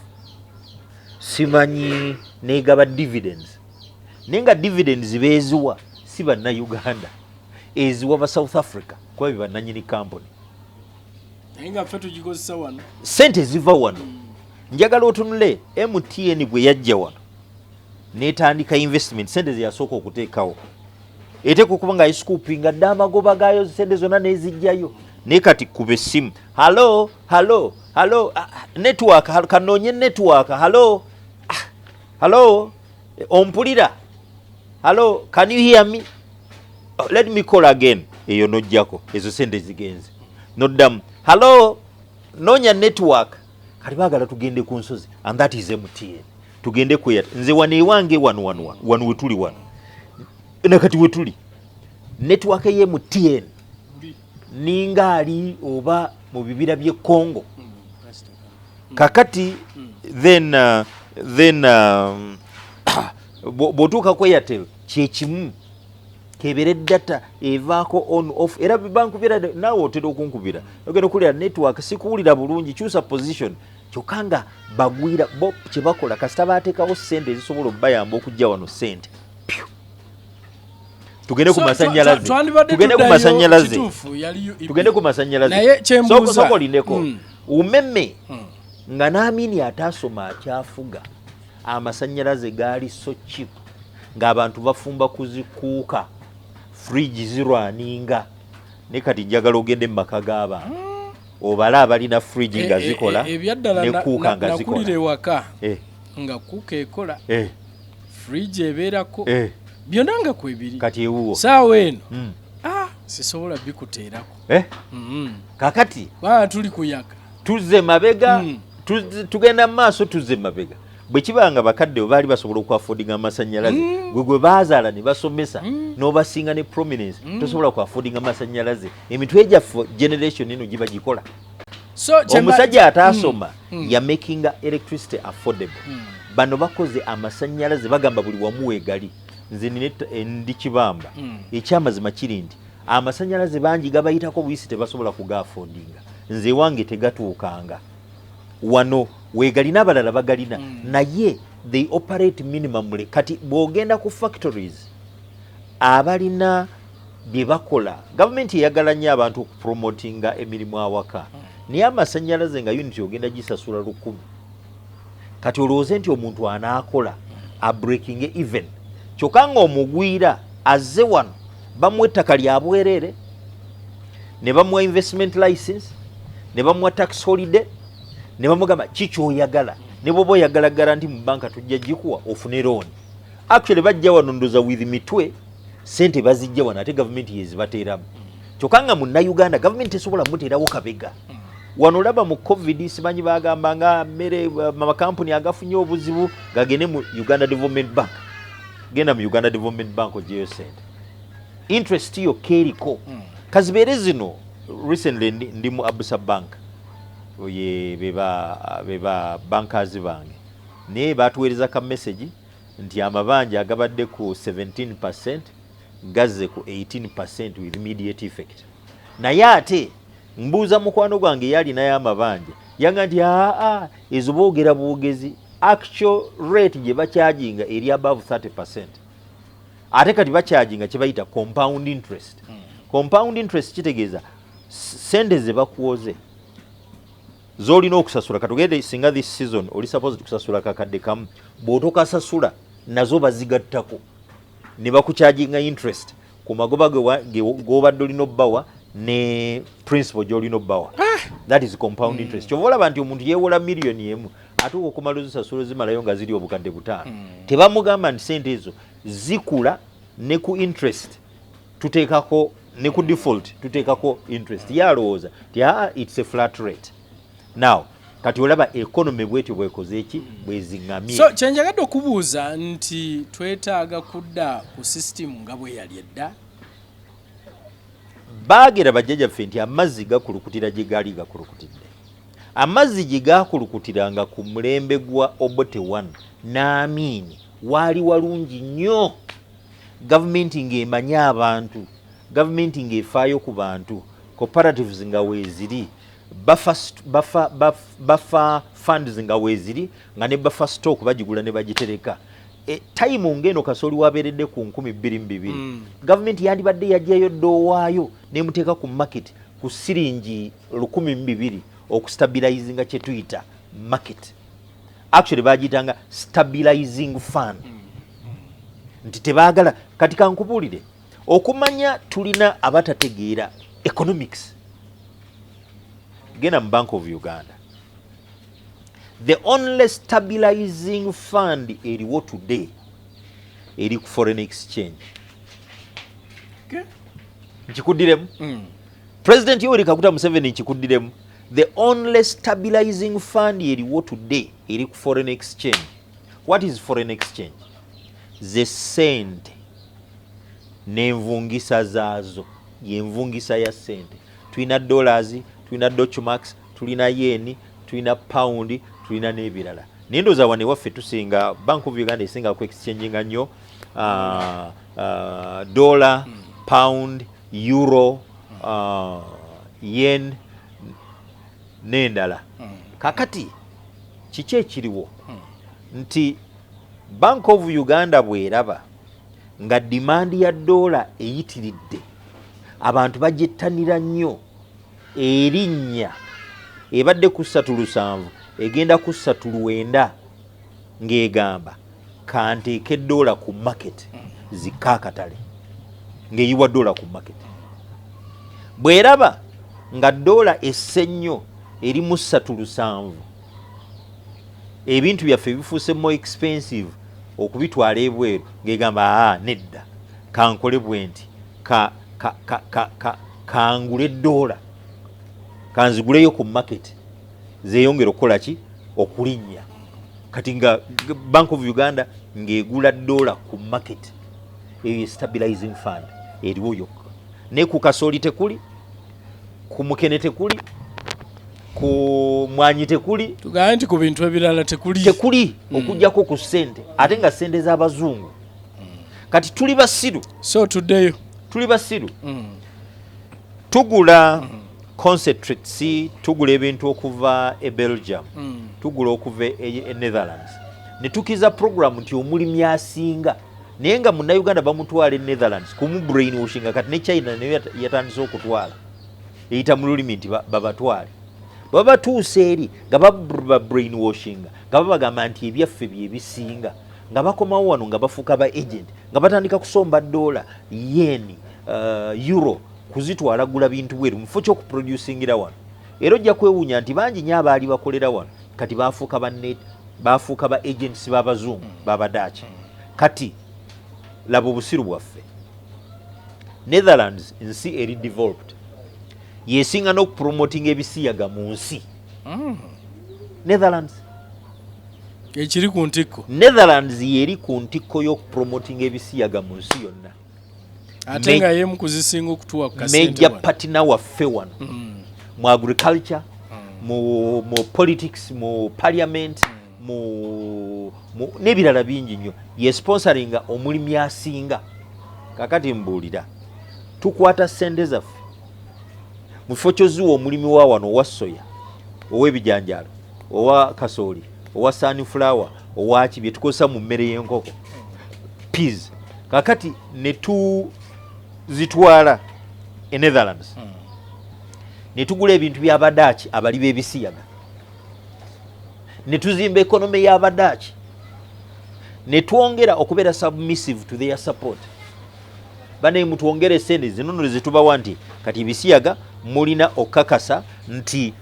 Speaker 1: simanyi negaba dividends nenga dividends beziwa si banna Uganda eziwa ba South Africa kwa bannanyini company
Speaker 3: Nga ffe tugikozesa wano.
Speaker 1: Sente ziva wano. Njagala otunule MTN bwe yajja wano. Netandika investment sente ziyasooka okuteekawo. Ete kukuba nga iscoopinga dda amagoba gaayo sente zonna nezijjayo. Ne kati kuba essimu. Hello. Network. Kanoonye network. Hello. Ompulira. Hello. Can you hear me? Let me call again. Eyo nojjako. Ezo sente zigenze. Noddamu. Hello. Noonya network. Kati baagala tugende ku nsozi. And that is MTN. Tugende kweyata. Nze wane wange wano wetuli wano. Nakati wetuli. Network ye MTN. Ninga ali oba mu bibira bye Congo. Kakati then botuka kwa Airtel kyekimu kebere data evaako on off era bibanku bira nawo otero okunkubira ogenda kulya network sikuwulira bulungi kyusa position kyokanga bagwira bo kyebakola kasita bateekawo sente ezisobola okubayamba okujja wano sente tugende ku masannyalaze tugende ku masannyalaze soko lindeko umeme nga naamini ataasoma akyafuga amasannyalaze gaali so cheap ng'abantu bafumba kuzikuuka fridge zirwaninga ne kati njagala ogende mu maka g'abantu obala abalina fridge nga zikola ne kuuka nga zikola
Speaker 3: nakulira ewaka nga kuuka ekola fridge ebeerako byonna nga kwebiri
Speaker 1: kati ewuwo
Speaker 3: saawa eno sisobola bikuteerako
Speaker 1: kakati
Speaker 3: tuli kuyaka
Speaker 1: tuzze mabega tugenda mu maaso tuzze mabega bwe kibanga bakadde baali basobola okwaffordinga amasannyalaze gwe baazaala ne basomesa n'obasinga ne prominence tosobola kwaffordinga amasannyalaze emitwe gyaffe generation eno giba gikola omusajja ataasoma ya makinga electricity affordable bano bakoze amasannyalaze bagamba buli wamu weegali nze ndi kibamba ekyamazima kiri nti amasannyalaze bangi gabayitako buyisi tebasobola kugaffordinga nze wange tegatuukanga wano wegalina abalala bagalina naye they operate minimumly kati bwogenda ku factories abalina bye bakola gavumenti eyagala nnyo abantu okupromotinga emirimu awaka naye amasannyalaze nga unity ogenda gisasula 1,000 kati olowooze nti omuntu anaakola abreaking even kyokka nga omugwira azze wano bamuwa ettaka lya bwereere ne bamuwa investment license ne bamuwa tax holiday ne bamugamba kikyoyagala ne bwoba oyagalagala nti mu banka tujja gikuwa ofune loan actually bajja wano ndoza with mitwe sente bazijja wano ate gavumenti yezibateeramu kyokka nga munnayuganda gavumenti esobola muteerawo kabega wano olaba mu covid simanyi bagamba nga mmere makampuni agafunye obuzibu gagende mu Uganda Development Bank genda mu Uganda Development Bank ojeyo sente interest yo keriko kazibeere zino recently ndi mu Abusa Bank oye beba bankers bange naye batuweereza ka message nti amabanja agabadde ku 17% gazze ku 18% with immediate effect naye ate mbuuza mukwano gwange yali naye amabanja yanga nti ezo boogera bwogezi actual rate gye bakyajinga eri above 30% ate kati bakyajinga kye bayita compound interest compound interest kitegeeza sente ze bakuwoze zolina okusasula katugende singa this season oli suppose kusasula kakadde kamu bw'otokasasula nazo bazigattako ne bakucharginga interest ku magoba g'obadde olina obbawa ne principal gy'olina obbawa that is compound interest kyova olaba nti omuntu yeewola miliyoni emu atuuka okumala ozisasula zimalayo nga ziri obukadde 5 tebamugamba nti sente ezo zikula ne ku interest tuteekako ne ku default tuteekako interest yalowooza ti it's a flat rate now kati olaba economy bwetyo bwekoze eki bweziŋŋamye
Speaker 3: so kyenjagadde okubuuza nti twetaaga kudda ku system nga bwe yali edda
Speaker 1: baagera bajjajjaffe nti amazzi gakulukutira gye gaali gakulukutidde amazzi gye gaakulukutiranga ku mulembe gwa Obote 1 n'Amiini waali walungi nnyo gavumenti ng'emanyi abantu gavumenti ng'efaayo ku bantu cooperatives nga weeziri bafa funds nga weeziri nga ne bafa stock bagigula ne bagitereka time ngeno kasoli waberedde ku 2022 government yandibadde yajjayo ddowaayo nemuteeka ku market ku siringi 1200 okustabilizinga kye tuyita market. Actually bagitanga stabilizing fund. Nti tebaagala kati kankubulire okumanya tulina abatategeera economics. Gena mu Bank of Uganda. The only stabilizing fund eriwo today eri ku foreign exchange.
Speaker 3: Okay.
Speaker 1: Nchikudiremu. President Yoweri Kaguta Museveni nchikudiremu. The only stabilizing fund eriwo today eri ku foreign exchange. What is foreign exchange? The sente n'envungisa zaazo y'envungisa ya sente. Tulina dollars, tulina Deutschmarks, tulina yen, tulina pound, tulina n'ebirala. Nindoza wane waffe tusinga Bank of Uganda esinga ku exchange nga nnyo dollar, pound, euro, yen n'endala. Kakati kiki ekiriwo nti Bank of Uganda bweraba nga demand ya dola eyitiridde abantu bajettanira nnyo erinnya ebadde ku 3.7 egenda ku 3.9 ng'egamba kanteeke dola ku market zikakatale ng'eyiwa dola ku market. Bweraba nga dola esse nnyo eri mu 3.7 ebintu byaffe bifuuse more expensive okubitwala ebweru ng'egamba nedda kankole bwenti kangule dola kanziguleyo ku market zeeyongera okukola ki okulinnya. Kati nga Bank of Uganda ng'egula dola ku market eyo stabilizing fund eriwo yokka. Ne ku kasooli tekuli, ku mukene tekuli, ku mwanyi tekuli,
Speaker 3: tugambe nti ku bintu ebirala tekuli
Speaker 1: okujjako ku sente ate nga sente z'Abazungu. Kati tuli basiru,
Speaker 3: so tuddeyo
Speaker 1: tuli basiru tugula concentrates, tugula ebintu okuva e Belgium, tugula okuva e Netherlands, ne tukiza program nti omulimi asinga naye nga munnayuganda bamutwala e Netherlands kumu brainwashing. Kati ne China nayo yatandise okutwala eyita mu lulimi nti babatwale. Baba batuuse eri nga ba brainwashing nga babagamba nti ebyaffe bye bisinga nga bakomawo wano nga bafuuka ba agent nga batandika kusomba dola, yen, euro kuzitwala gula bintu bweru mufo ky'okuproducingira wano. Era ojja kwewuunya nti bangi nnyo abaali bakolera wano kati bafuuka ba agents b'Abazungu b'Abadaaki. Kati laba obusiru bwaffe. Netherlands nsi eri developed yesinga n'okupromotinga ebisiyaga mu nsi. Netherlands
Speaker 3: ekiri ku ntikko.
Speaker 1: Netherlands yeri ku ntikko y'okupromotinga ebisiyaga mu nsi yonna.
Speaker 3: Ate nga yemu kuzisinga okutuwa ku kasente wano.
Speaker 1: Major partner waffe wano mu agriculture, mu politics, mu parliament, n'ebirala bingi nnyo. Ye sponsoringa omulimi asinga. Kakati mbuulira tukwata sente zaffe mu kifo ky'oziwa omulimi wa wano owa soya, ow'ebijanjaalo, owa kasooli, owa sunflower, owa ki bye tukozesa mu mmere y'enkoko, peas. Kakati ne tuzitwala e Netherlands ne tugula ebintu by'Abadaaki abali b'ebisiyaga, ne tuzimba economy y'Abadaaki, ne twongera okubeera submissive to their support. Bane mutwongere sente zino zetubawa nti kati ebisiyaga mulina okakasa nti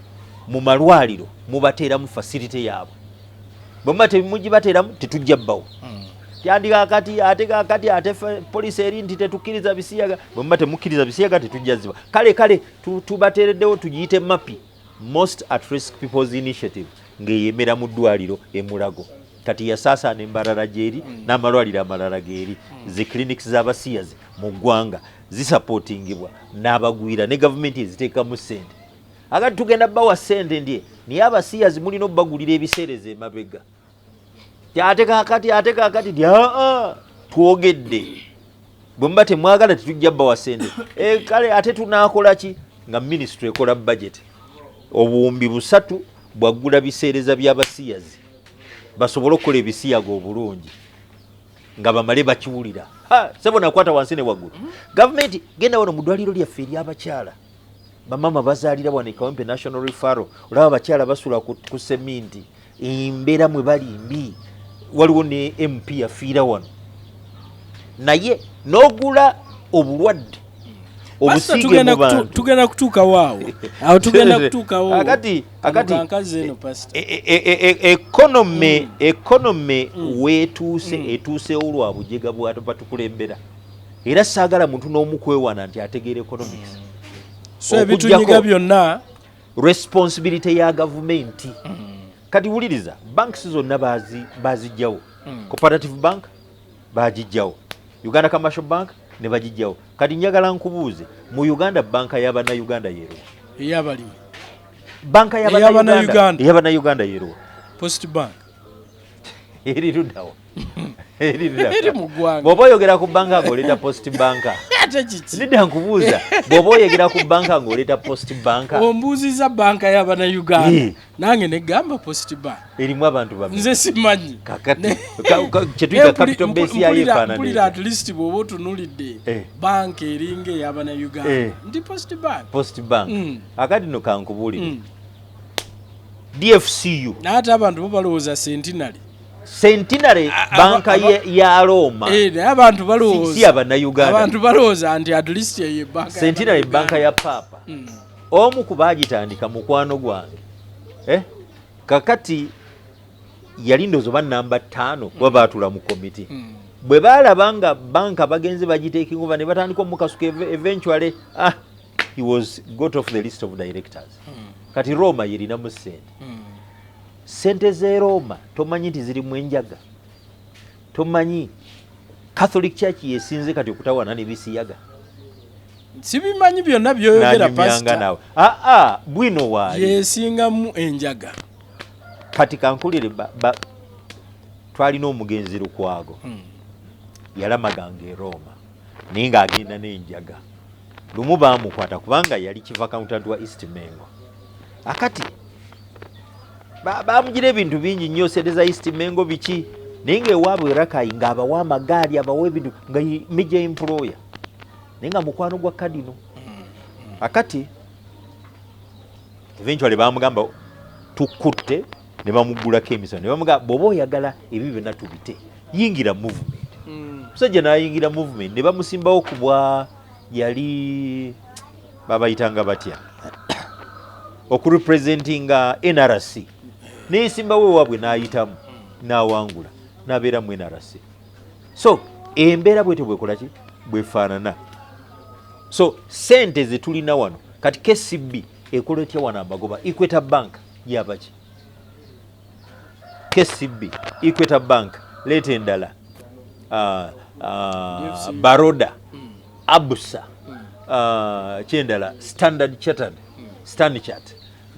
Speaker 1: mu malwaliro mubateeramu facility yaabwe. Bwe temugibateeramu tetujja bbawo. Kyandika kati ate poliisi eri nti tetukkiriza bisiyaga. Bwe temukkiriza bisiyaga tetujja ziba. Kale tubateereddewo tugiyite MAPI, Most at Risk People's Initiative, ng'eyemera mu ddwaliro e Mulago. Kati yasaasaana embalala gyeri n'amalwaliro amalala geeri. Zi clinics z'abasiyazi mu ggwanga zisapootingibwa n'abagwira ne gavumenti eziteekamu ssente. Akati tugenda bawa ssente ndye naye abasiyazi mulina obbagulira ebiseereza emabega. Ate kakati twogedde bwe muba temwagala tetujja bawa ssente. Kale ate tunaakola ki nga minisitule ekola budget obuwumbi 3 bwaggula biseereza by'abasiyazi basobole okukola ebisiyaga obulungi nga bamale bakiwulira. Sebo nakwata wansi ne waggulu. Gavumenti genda wano mu ddwaliro lyaffe ery'abakyala bamama bazaalira wano Kawempe National Referral olaba abakyala basula ku seminti embeera mwe bali mbi waliwo ne MP yafiira wano naye n'ogula obulwadde obusiige mu bantu
Speaker 3: tugenda kutuuka waawo awo tugenda kutuukawo
Speaker 1: akati
Speaker 3: kankazi eno pastor
Speaker 1: economy weetuuse etuusewo lwa bujega batukulembera era saagala muntu n'omu kwewana nti ategeera economics
Speaker 3: so ebitunyiga byonna
Speaker 1: responsibility ya gavumenti kati wuliriza banks zonna bazijjawo Cooperative Bank bagijjawo Uganda Commercial Bank ne bagijjawo kati njagala nkubuuze mu Uganda banka y'abana Uganda yero
Speaker 3: ey'abalimi
Speaker 1: banka y'abana Uganda yero
Speaker 3: Post Bank
Speaker 1: eri luddawo
Speaker 3: eri mu ggwanga
Speaker 1: bw'oba oyogera ku banka ng'oleeta Post Bank nidda nkubuuza bw'oba oyogera ku banka ng'oleeta Post Bank
Speaker 3: ombuuziza banka y'abana Uganda nange negamba Post Bank
Speaker 1: erimu abantu babiri
Speaker 3: nze simanyi
Speaker 1: kakati kyetuyita capital base yayo efaanana
Speaker 3: mpulira at least bw'oba otunuulidde banka eringa ey'abana Uganda ndi Post Bank akati no kankubuulire DFCU naate abantu bo balowooza
Speaker 1: Centenary banka ya Roma
Speaker 3: naye abantu balowooza
Speaker 1: si abannayuganda
Speaker 3: abantu balowooza nti at least ye banka
Speaker 1: Centenary banka ya Papa omu ku baagitandika mukwano gwange kakati yali ndowooza oba namba 5 kuba baatula mu komiti bwe baalaba nga banka bagenze bagiteekinga over ne batandika omukasuka eventually he was got off the list of directors kati Roma yerinamu sente ze Roma tomanyi nti ziri mu enjaga tomanyi Catholic Church yesinze kati okutawana ne bisiyaga
Speaker 3: sibimanyi byonna byoyogera pastor
Speaker 1: bwino waali
Speaker 3: yesingamu enjaga
Speaker 1: kati kankulire twalina omugenzi Lukwago yalamaganga e Roma naye ng'agenda n'enjaga lumu baamukwata kubanga yali chief accountant wa East Mengo akati bamugira ebintu bingi nnyo sente za East Mengo biki naye ng'ewaabwe Rakai ng'abawa amagaali abawa ebintu nga major employer naye nga mukwano gwa kadino akati eventually bamugamba tukutte ne bamugulako emisono ne bamugamba bw'oba oyagala ebyo byonna tubite yingira movement musajja n'ayingira movement ne bamusimbawo kubwa yali babayitanga batya okurepresentinga NRC neesimbawo ewaabwe n'ayitamu n'awangula n'abeera mu NRC so embeera bwetyo bwekola ki bwefaanana so sente ze tulina wano kati KCB ekola etya wano amagoba Equator Bank yabaki KCB Equator Bank leeta endala Baroda Abusa kyendala Standard Chartered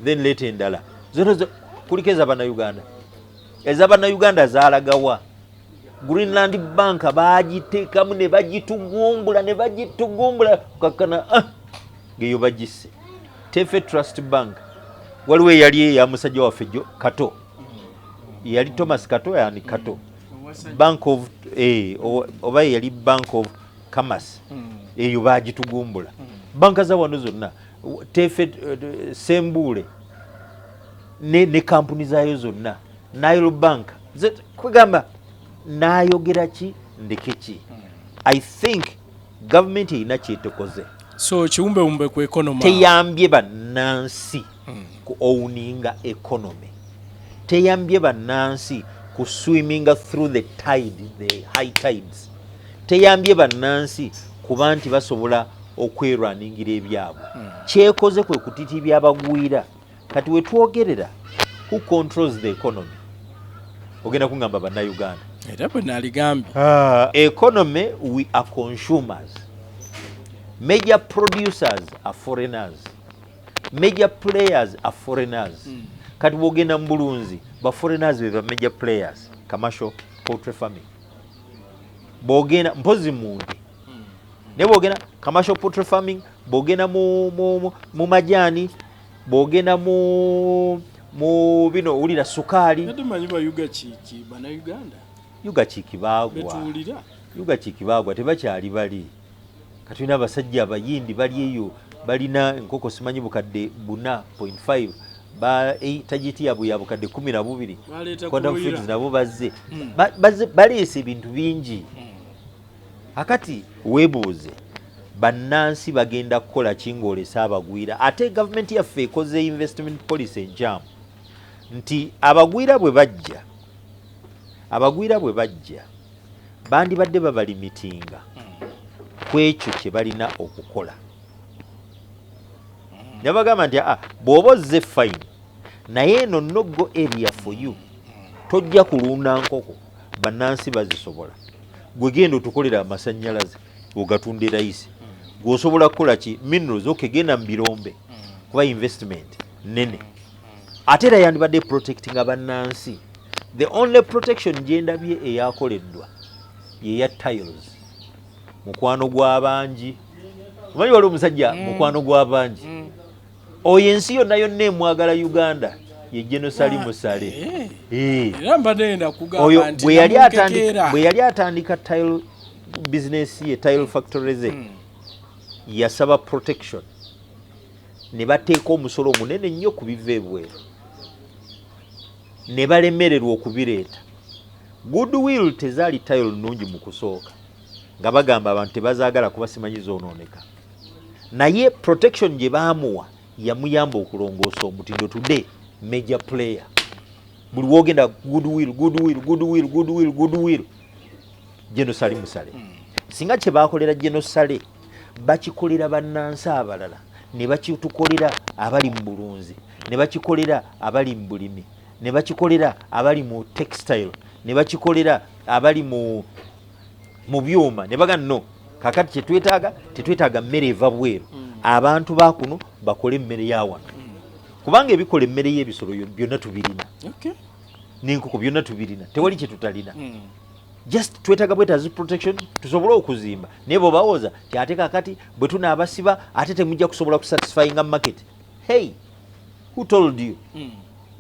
Speaker 1: then leeta endala zona kuliko ez'abannayuganda ez'abannayuganda zaalagawa Greenland Bank baagiteekamu ne bagitugumbula kakkana ngeyo bagisse Tefe Trust Bank waliwo eyali ya musajja waffe Kato yali Thomas Kato yani Kato Bank of oba yali Bank of Commerce eyo baagitugumbula banka za wano zonna Tefe Sembule ne kampuni zaayo zonna Nile Bank kwegamba nayogera ki ndeke ki I think government erina kyetokoze
Speaker 3: so kiwumbewumbe ku economy
Speaker 1: teyambye bannansi ku owninga economy teyambye bannansi ku swimming through the high tides teyambye bannansi kuba nti basobola okwerwaningira ebyabwe kyekoze kwe kutitibya abagwira kati wetwogerera who controls the economy ogenda kungamba bannayuganda
Speaker 3: era bwe naligambye
Speaker 1: economy we are consumers major producers are foreigners major players are foreigners kati bwogenda mu Bulunzi ba foreigners be ba major players commercial poultry farming bwogenda mpozi mundi ne bwogenda commercial poultry farming bwogenda mu majani bwogenda mu bino ulira sukali
Speaker 3: manyi ba yuga chiki bana Uganda
Speaker 1: yuga chiki bagwa
Speaker 3: betulira
Speaker 1: yuga chiki bagwa tebakyali bali katuna abasajja abayindi bali eyo balina enkoko simanyi bukadde 4.5 ba tagiti yabwe ya bukadde 12 quantum foods nabo bazze baleese ebintu bingi akati weebuuze bannansi bagenda kukola kingolesa abagwira ate government yaffe ekoze investment policy enkyamu nti abagwira bwe bajja bandibadde babalimitinga ku ekyo kye balina okukola nabagamba nti bw'oba ozze fine naye eno no-go area for you tojja kulunda nkoko bannansi bazisobola gwe genda otukolera amasannyalaze ogatunda erayisi gweosobola kukola ki minerals okegenda mu birombe kuba investment nene ate era yandibadde protecting abannansi. The only protection gyendabye eyakoleddwa yeya tiles mukwano gw'abangi omanyi wali omusajja mukwano gw'abangi oyo ensi yonna emwagala Uganda ye Genosali Musale oyo bwe yali atandika tile business ye tile factory ze yasaba protection ne bateeka omusolo munene nnyo ku biva ebweru ne balemererwa okubireeta. Goodwill tezaali tile nnungi mu kusooka nga bagamba abantu tebazaagala kuba simanyi zoonooneka naye protection gye baamuwa yamuyamba okulongoosa omutindo today major player buli woogenda goodwill Genosali Musale singa kye baakolera Genosale bakikolera bannansi abalala ne bakitukolera abali mu bulunzi ne bakikolera abali mu bulimi ne bakikolera abali mu textile ne bakikolera abali mu byuma ne baga no kakati tetwetaaga mmere eva bweru abantu bakuno bakole emmere ya wano kubanga ebikola emmere y'ebisolo byonna tubirina n'enkoko byonna tubirina tewali kye tutalina just twetaaga bwetaazi protection tusobole okuzimba naye bwe bawooza kyate kakati bwe tunaabasiba ate temujja kusobola kusatisfyinga market. Hey, who told you?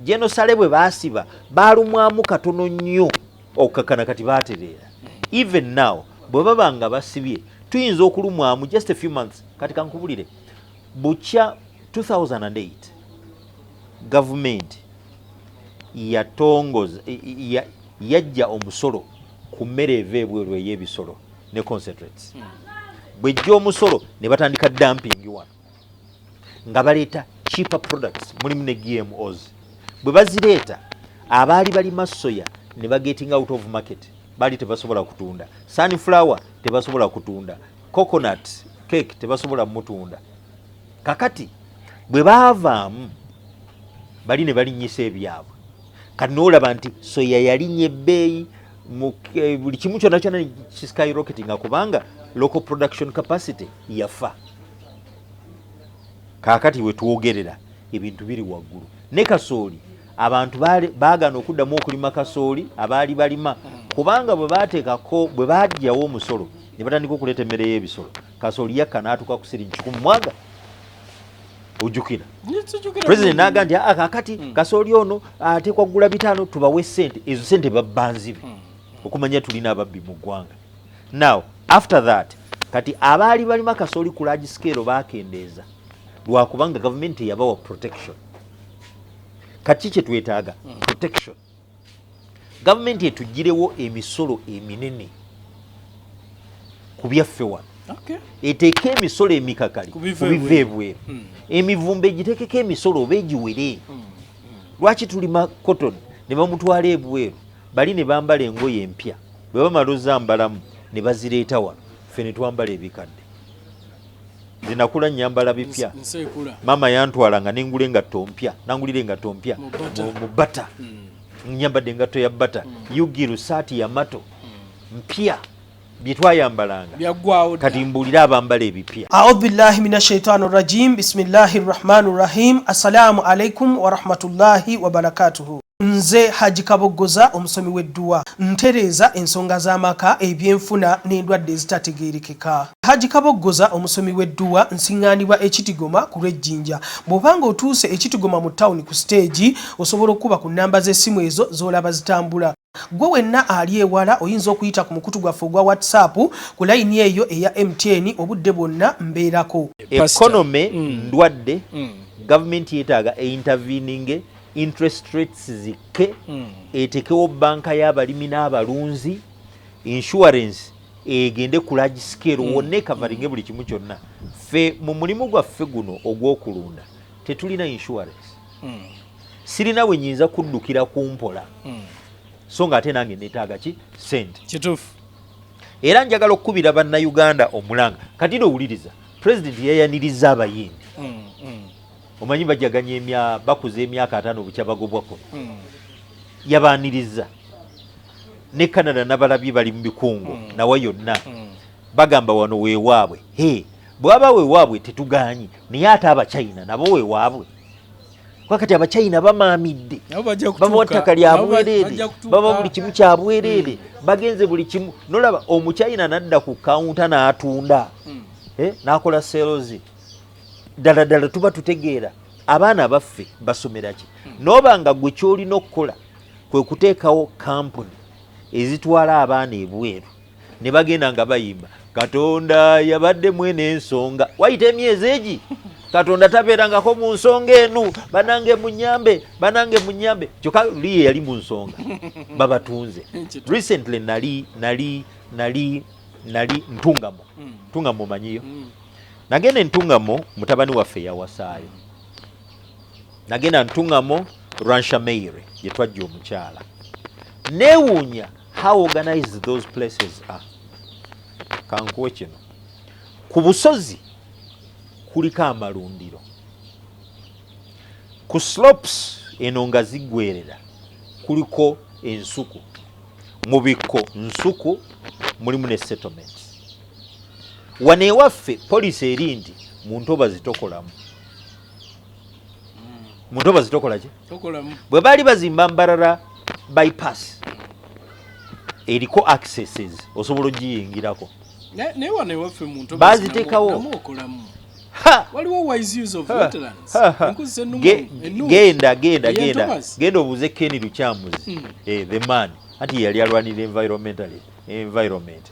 Speaker 1: Genosale bwe baasiba baalumwamu katono nnyo okukakana kati baatereera. Even now bwe baba nga basibye tuyinza okulumwamu just a few months. Kati kankubulire bukya 2008 government yatongoza yajja omusolo ku mmere eva ebweru ey'ebisolo ne concentrates bwejja omusolo ne batandika dumping wano nga baleeta cheaper products mulimu ne GMOs bwe bazireeta abaali balima soya ne bagetting out of market baali tebasobola kutunda sunflower tebasobola kutunda coconut cake tebasobola mutunda kakati bwe baavaamu bali ne balinyisa ebyabwe kati noolaba nti soya yalinnya ebbeeyi buli kimu kyonna kyonna kiskyrocketinga kubanga local production capacity yafa. Kaakati we twogerera ebintu biri waggulu ne kasooli abantu baagana okuddamu okulima kasooli abaali balima kubanga bwe baateekako bwe baggyawo omusolo ne batandika okuleeta emmere y'ebisolo kasooli yakka n'atuuka ku siringi 10 mwaga ojjukira president n'aga nti kaakati kasooli ono ateekwa kugula 5 tubawe sente ezo sente babbanzibe okumanya tulina ababbi mu ggwanga. Now after that kati abaali balima kasooli ku large scale baakendeeza lwakubanga gavumenti yabawa protection. Kati kye twetaaga protection. Gavumenti etugirewo emisolo eminene ku byaffe wano eteeke emisolo emikakali ku biva ebweru emivumbe egiteekeko emisolo oba egiwere. Lwaki tulima cotton ne bamutwala ebweru bali ne bambala engoye empya bwe bamala ozambalamu ne bazireeta wano ffe ne twambala ebikadde. Zinakula nyambala bipya mama yantwala nga nengula engatto mpya nangulira engatto mpya mu bata nyambadde engatto ya bata yugiru saati ya mato mpya byetwayambalanga kati mbulira abambala ebipya.
Speaker 2: A'udhu billahi minash shaitani rajim. Bismillahir rahmanir rahim. Assalamu alaikum wa rahmatullahi wa barakatuhu. Nze Haji Kaboggoza omusomi w'edduwa ntereeza ensonga z'amaka ebyenfuna n'endwadde ezitategeerekeka. Haji Kaboggoza omusomi w'edduwa nsiŋŋaanibwa Ekitigoma ku Lwejjinja. Bw'obanga otuuse Ekitigoma mu ttawuni ku stage osobola okuba ku nnamba z'essimu ezo z'olaba zitambula. Gwe wenna ali ewala oyinza okuyita ku mukutu gwaffe ogwa WhatsApp ku layini eyo eya MTN obudde bwonna mbeerako.
Speaker 1: economy ndwadde government yetaaga intervening interest rates zikke etekewo banka y'abalimi n'abalunzi insurance egende ku large scale wonna ekavaringe buli kimu kyonna ffe mu mulimu gwaffe guno ogw'okulunda tetulina insurance sirina we nyinza kuddukira kumpola so nga ate nange neetaaga ki sente
Speaker 3: kituufu
Speaker 1: era njagala okukubira bannayuganda omulanga kati nowuliriza president yayaniriza abayindi omanyi bajaganya bakuza emyaka 5 bukyabagobwako yabaaniriza ne Canada n'abalabye bali mu bikungu nawe yonna bagamba wano weewaabwe bwaba weewaabwe tetuganyi naye ate abachina nabo weewaabwe kwakati abachina bamaamidde baba ttaka lya bwereere baba buli kimu kya bwereere bagenze buli kimu nolaba omuchina nadda ku kaunta n'atunda n'akola sales ddala tuba tutegeera abaana baffe basomera ki n'obanga gwe kyolina okukola kwe kuteekawo kampuni ezitwala abaana ebweru ne bagenda nga bayimba Katonda yabadde mwene ensonga wayita emyezi egi Katonda tabeerangako mu nsonga enu banange munyambe kyokka liye yali mu nsonga babatunze recently nali ntungamo manyiyo nagenda entungamo mutabani waffe yawasaayo nagenda ntungamo Ransha Meire yetwajja omukyala neewuunya how organized those places are kankuwe kino ku busozi kuliko amalundiro ku slopes eno nga ziggwerera kuliko ensuku mu bikko nsuku mulimu ne settlements wano ewaffe poliisi eri nti mu ntobazi tokolamu mu ntobazi tokola ki bwe baali bazimba Mbarara bypass eriko accesses osobola ogiyingirako
Speaker 3: naye wano ewaffe mu ntobazi
Speaker 1: baziteekawo
Speaker 3: waliwo wise use of wetlands
Speaker 1: genda obuuze Ken Lukyamuzi the man anti yali alwanira environment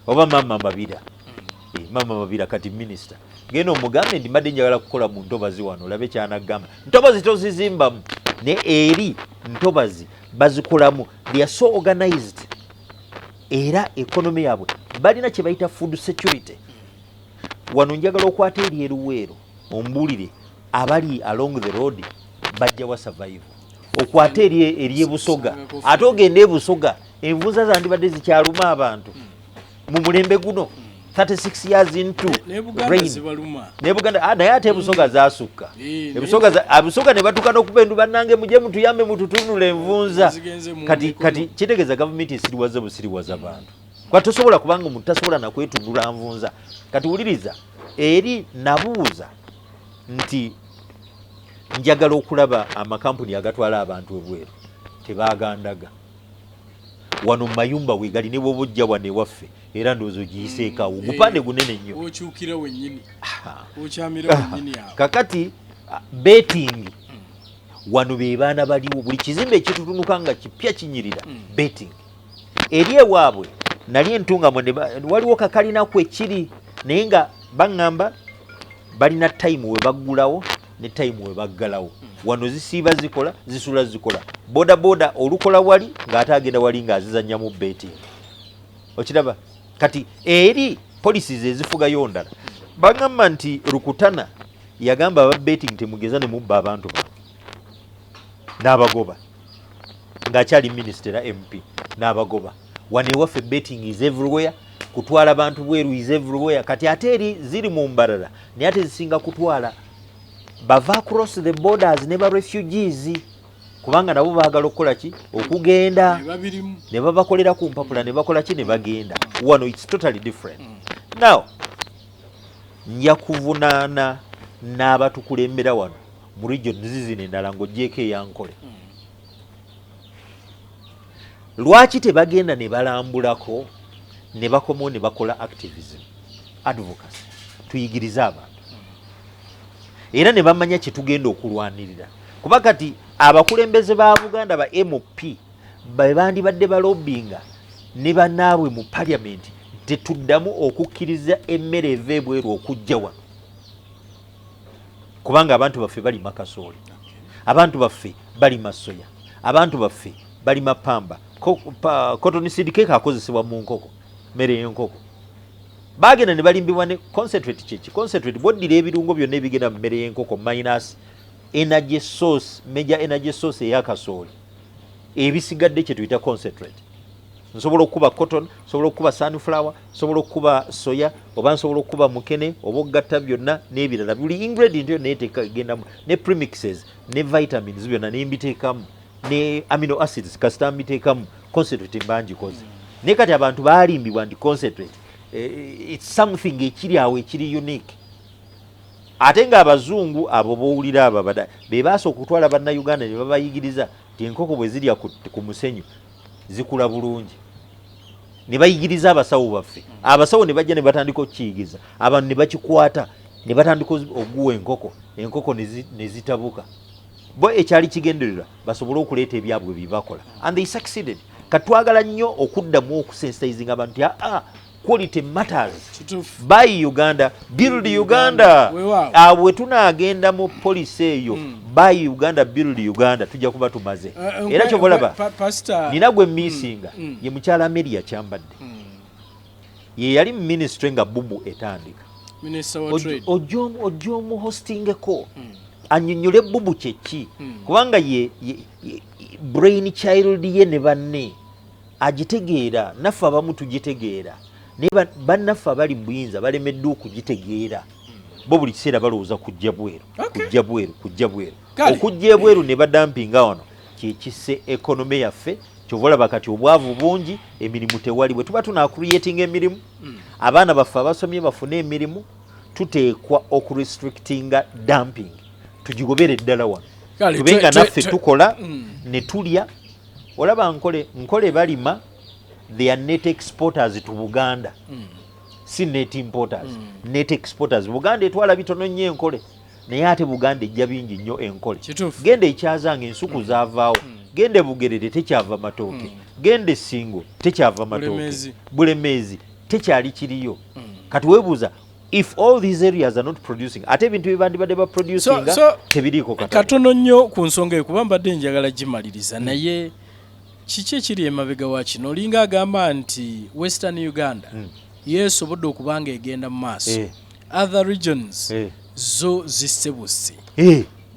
Speaker 1: oba mama Mabira kati minister genda omugambe ndi mbadde njagala kukola mu ntobazi wano olabe kyanagamba ntobazi tozizimbamu ne eri ntobazi bazikolamu they are so organized era economy yabwe balina kye bayita food security wano njagala okwata eri eruweero ombulire abali along the road bajja wa survive okwata eri ebusoga ate ogenda ebusoga envunza zandibadde zikyaluma abantu mu mulembe guno 36 years into Nebuganda naye ate ebusoga zasukka abusoga ne batuka n'okubendu bannange muje mutuyambe mututunula envunza kati kitegeeza gavumenti esiriwaza busiriwaza bantu kwa tosobola kubanga omuntu tasobola nakwetunula nvunza kati wuliriza eri nabuuza nti njagala okulaba amakampuni agatwala abantu ebweru tebagandaga wano mayumba wegali ne bw'obojja wano ewaffe era ndowooza ogiyiseekaawo gupande gunene nnyo
Speaker 3: okyukira wennyini okyamira wennyini awo
Speaker 1: kakati betting wano be baana baliwo buli kizimbe ekitutunuka nga kipya kinyirira betting eri ewaabwe nali entungamo waliwo kakalinaku ekiri naye nga baŋŋamba balina time we baggulawo ne time we baggalawo wano zisiiba zikola zisula zikola boda olukola wali ng'ate agenda wali ng'azizannyamu betting okiraba kati eri policies ezifugayo ndala baŋŋamba nti Rukutana yagamba aba betting temugeza ne mubba abantu n'abagoba ng'akyali minister MP n'abagoba wano ewaffe betting is everywhere kutwala abantu bweru is everywhere kati ate eri ziri mu Mbarara naye ate zisinga kutwala bava across the borders ne ba refugees kubanga nabo baagala okukola ki okugenda ne babakolera ku mpapula ne bakola ki ne bagenda wano it's totally different now nja kuvunaana n'abatukulembera wano mu region zizino endala ng'ogyeko eyankole lwaki tebagenda ne balambulako ne bakomawo ne bakola activism advocacy tuyigirize abantu era ne bamanya kye tugenda okulwanirira kuba kati abakulembeze ba Buganda ba MOP bandibadde balobinga ne bannaabwe mu parliament tetuddamu okukkiriza emmere eva ebweru okujja wano kubanga abantu baffe bali makasooli, abantu baffe bali masoya, abantu baffe bali mapamba. Cotton seed cake akozesebwa mu nkoko, mmere y'enkoko. Bagenda ne balimbibwa ne concentrate chichi. Concentrate bodira ebirungo byonna ebigenda mu mmere y'enkoko minus energy source, major energy source eya kasooli. Ebisigadde kye tuyita concentrate. Nsobola okuba cotton, nsobola okuba sunflower, nsobola okuba soya, oba nsobola okuba mukene, oba ogatta byonna n'ebirala. Buli ingredient yo neeteeka gendamu, ne premixes, ne vitamins byonna ne mbiteekamu, ne amino acids kasita mbiteekamu, concentrate mbangi koze. Ne kati abantu baalimbibwa ndi concentrate. It's something ekiri awo ekiri unique. Ate nga abazungu abo bowulira abo be baasa okutwala bannayuganda ne babayigiriza nti enkoko bwe zirya ku musenyu zikula bulungi. Ne bayigiriza abasawo baffe. Abasawo ne bajja ne batandika okukiyigiza. Abantu ne bakikwata ne batandika oguwa enkoko ne zitabuka. Bo ekyali kigendererwa basobole okuleeta ebyabwe bibakola. And they succeeded. Katwagala nnyo okuddamu okusensitizing abantu quality matters. Buy Uganda, build Uganda. Awe tunaagenda mu policy eyo. Buy Uganda, build Uganda. Tujja kuba tumaze. Era kyobolaba. Nina gwe misinga. Ye mukyala Amelia Kyambadde. Ye yali mu ministry nga bubu etandika.
Speaker 3: Minister wa trade.
Speaker 1: Ojomu hostingeko. Annyonnyole bubu kyeki. Kubanga ye brain child ye ne banne. Agitegeera naffe abamu tugitegeera. Neba bannaffe abali mu buyinza balemeddwa okugitegeera. Bo buli kiseera balowooza kujja bweru, kujja bweru. Okujja ebweru ne badampinga wano kyekisse ekonome yaffe. Kyovolaba kati obwavu bungi, emirimu tewali. Bwe tuba tunacreating emirimu, abaana baffe abasomye bafune emirimu, tuteekwa okurestrictinga dumping. Tugigobere ddala wano. Tubenga naffe tukola ne tulya. Olaba nkole balima. They are net exporters to Uganda. Si net importers. Net exporters. Buganda etwala bitono nnyo enkole. Naye ate Buganda ejja bingi nnyo enkole. Genda ekyazanga ensuku zaavaawo. Gende Bugerere tekyava matooke. Gende Singo tekyava matooke. Bulemeezi tekyali kiriyo. Kati weebuuza, if all these areas are not producing, ate ebintu bibandibadde ba producing tebiriiko
Speaker 3: katono nnyo ku nsonga eyo kuba mbadde njagala gimaliriza naye kiki ekiri emabega wa kino olinga agamba nti Western Uganda yeesobodde okubanga egenda mu maaso other regions zo zissebuse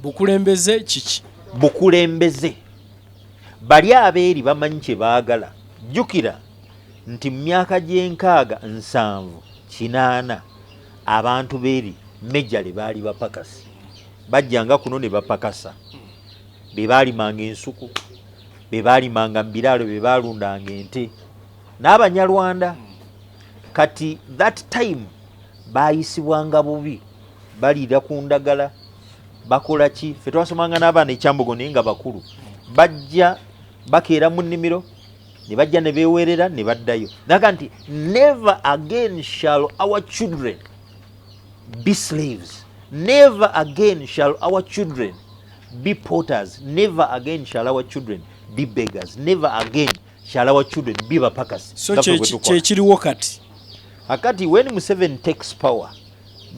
Speaker 3: bukulembeze kiki
Speaker 1: bukulembeze bali abeeri bamanyi kye baagala. Jjukira nti mu myaka gy'enkaaga 7 8 abantu beeri mejjale baali bapakasi bajjanga kuno ne bapakasa be baalimanga ensuku be baalimanga mu biraalo be baalundanga ente n'Abanyarwanda. Kati that time baayisibwanga bubi baliira ku ndagala bakola ki ffe twasomanga n'abaana ekyambogo naye nga bakulu bajja bakeera mu nnimiro ne bajja ne beewerera ne baddayo. Naga nti never again shall our children be slaves, never again shall our children be porters, never again shall our children be beggars, never again shall our children be bapakasi.
Speaker 3: So kyekiriwo kati
Speaker 1: akati when Museveni takes power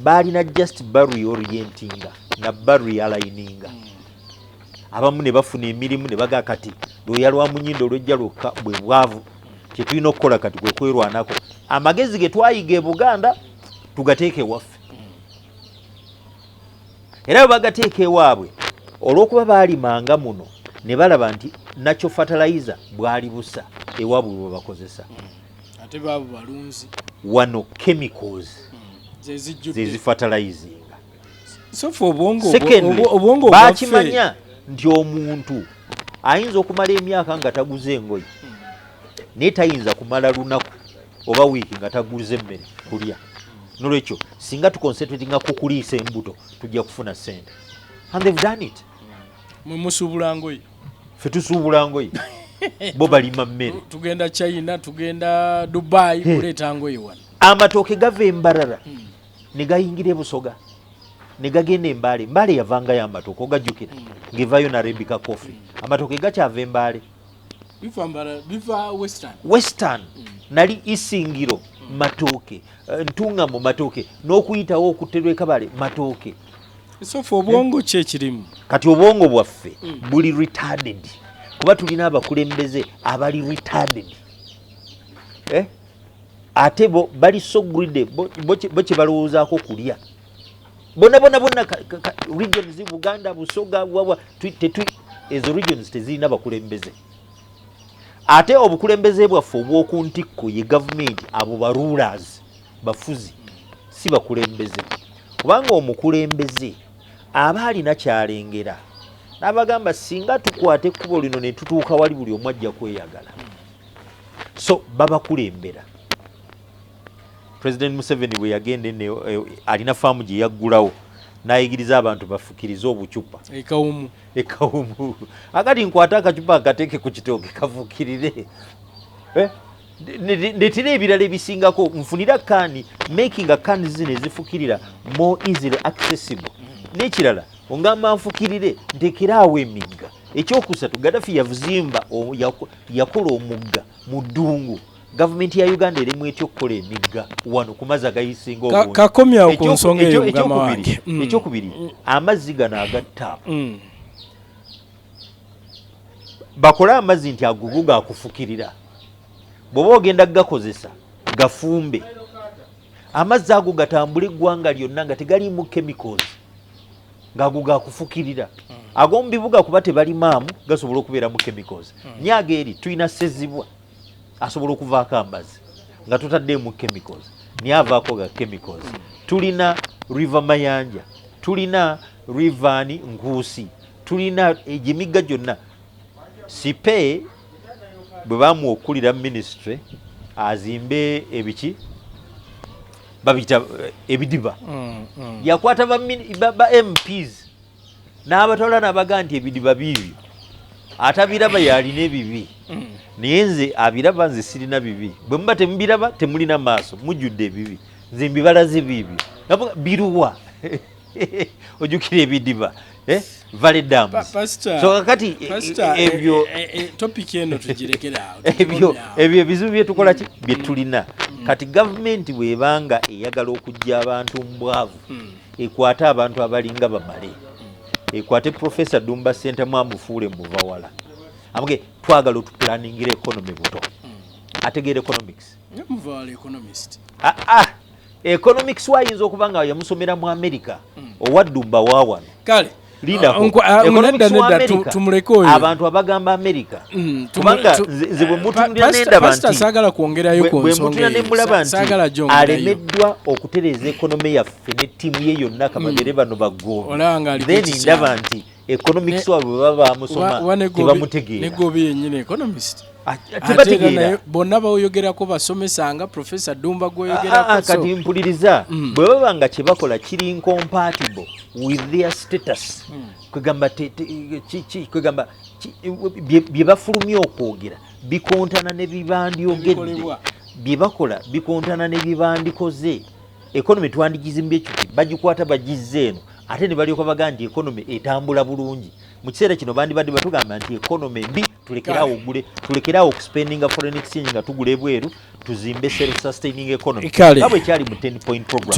Speaker 1: balina just barry orientinga na barry aligninga. Abamu ne bafuna emirimu ne baga kati lwoya lwa munyindo olwejja lwokka bwe bwavu kyetulina okukola kati kwe kwerwanako. Amagezi ge twayiga e Buganda tugateeke waffe era bwe bagateeka ewaabwe olw'okuba baalimanga muno ne balaba nti nacho fertilizer bwali busa ewaabwe bwe bakozesa
Speaker 3: ate baabo balunzi
Speaker 1: wano chemicals zezi fertilizinga.
Speaker 3: So for
Speaker 1: obwongo bakimanya nti omuntu ayinza okumala emyaka nga taguze engoye naye tayinza kumala lunaku oba wiiki nga taguze emmere kulya. Nolwekyo singa tuconcentratinga ku kuliisa embuto tujja kufuna sente. And they've done it.
Speaker 3: Mwe musuubula ngoye
Speaker 1: ffe tusuubula ngoye bo balima mmere.
Speaker 3: Tugenda China, tugenda Dubai kuleeta ngoye wano.
Speaker 1: Amatooke gava embarara ne gayingira e Busoga ne gagenda Embaale. Embaale yavangayo amatooke ogajjukira ng'evaayo n'Arabica coffee. Amatooke gakyava Embaale
Speaker 3: biva
Speaker 1: Western nali Isingiro matooke Ntungamo matooke n'okuyitawo okutterwa e Kabale matooke.
Speaker 3: sofa obwongo kye kirimu
Speaker 1: kati obwongo bwaffe buli retarded kuba tulina abakulembeze abali retarded ate bo bali so greedy bo kye balowoozaako kulya bonna regions Buganda Busoga wawa ezo regions tezirina bakulembeze ate obukulembeze bwaffe obw'okuntikko ye government abo ba rulers bafuzi si bakulembeze kubanga omukulembeze aba alina kyalengera n'abagamba singa tukwate ekkubo lino ne tutuuka wali buli omu ajja kweyagala so babakulembera President Museveni bwe yagenda alina faamu gye yaggulawo n'ayigiriza abantu bafukirize obucupa ekawumu akati nkwata akacupa akateeke ku kitooke kafukirire netera ebirala ebisingako nfunira kaani making a kaani zino ezifukirira more easily accessible n'ekirala ongamba nfukirire ntekeraawo emigga ekyokusatu Gaddafi yavuzimba yakola omugga mu ddungu gavumenti ya Uganda erimu etyo okukola emigga wano ku mazzi agayisinga obungi
Speaker 3: kakomyawo ku nsonga eyo mugama wange
Speaker 1: ekyokubiri amazzi gano agattaapu bakole amazzi nti agugu gakufukirira bw'oba ogenda gakozesa gafumbe amazzi ago gatambule eggwanga lyonna nga tegaliimu chemicals ng'ago gakufukirira ag'omu bibuga kuba tebalimaamu gasobola okubeeramu chemicals nyaga eri tulina sezibwa asobola okuvaako amazzi nga tutaddemu chemicals niye avaako ga chemicals tulina river Mayanja tulina rivani Nkuusi tulina emigga gyonna sipe bwe baamuwa okukulira ministry azimbe ebiki babita ebidiba yakwata ba MPs n'abatwala n'abaga nti ebidiba bibyo atabiraba yalina ebibi naye nze abiraba nze sirina bibi bwe muba temubiraba temulina maaso mujjudde ebibi nze mbibalaze bibyo biruwa ojjukira ebidiba Valley Dams so kakati ebyo
Speaker 3: topic eno tugirekera
Speaker 1: ebyo ebizibu byetukola ki byetulina kati gavumenti bwebanga eyagala okujja abantu mbwavu ekwate abantu abalinga bamale ekwate Professor Dumba Sente mwamufuule muvawala amuge twagala otuplanningira economy buto ategeera economics
Speaker 3: muvawala economist
Speaker 1: economics wayinza okubanga yamusomera mu America owaddumba waawano
Speaker 3: kale
Speaker 1: abantu abagamba America kubanga nze bwe mutundira n'endaba nti alemeddwa okutereeza ekonomi yaffe ne ttiimu ye yonna kamagere bano baggoobe then ndaba nti economics wabwe baba bamusoma tebamutegeera tebategeera
Speaker 3: bonna bayogerako basomesa nga Professor Dumba gwoyogerako
Speaker 1: kati mpuliriza bwe baba nga kye bakola kiri incompatible with their status kwegamba kwegamba bye bafulumya okwogera bikontana ne bibandyogedde bye bakola bikontana ne bibandikoze economy twandigizimbye ekyo bagikwata bagizze eno ate ne balyoka baga nti economy etambula bulungi mu kiseera kino bandibadde batugamba nti economy mbi tulekeraawo okuspendinga foreign exchange nga tugula ebweru tuzimbe self sustaining economy abwe kyali mu 10 point program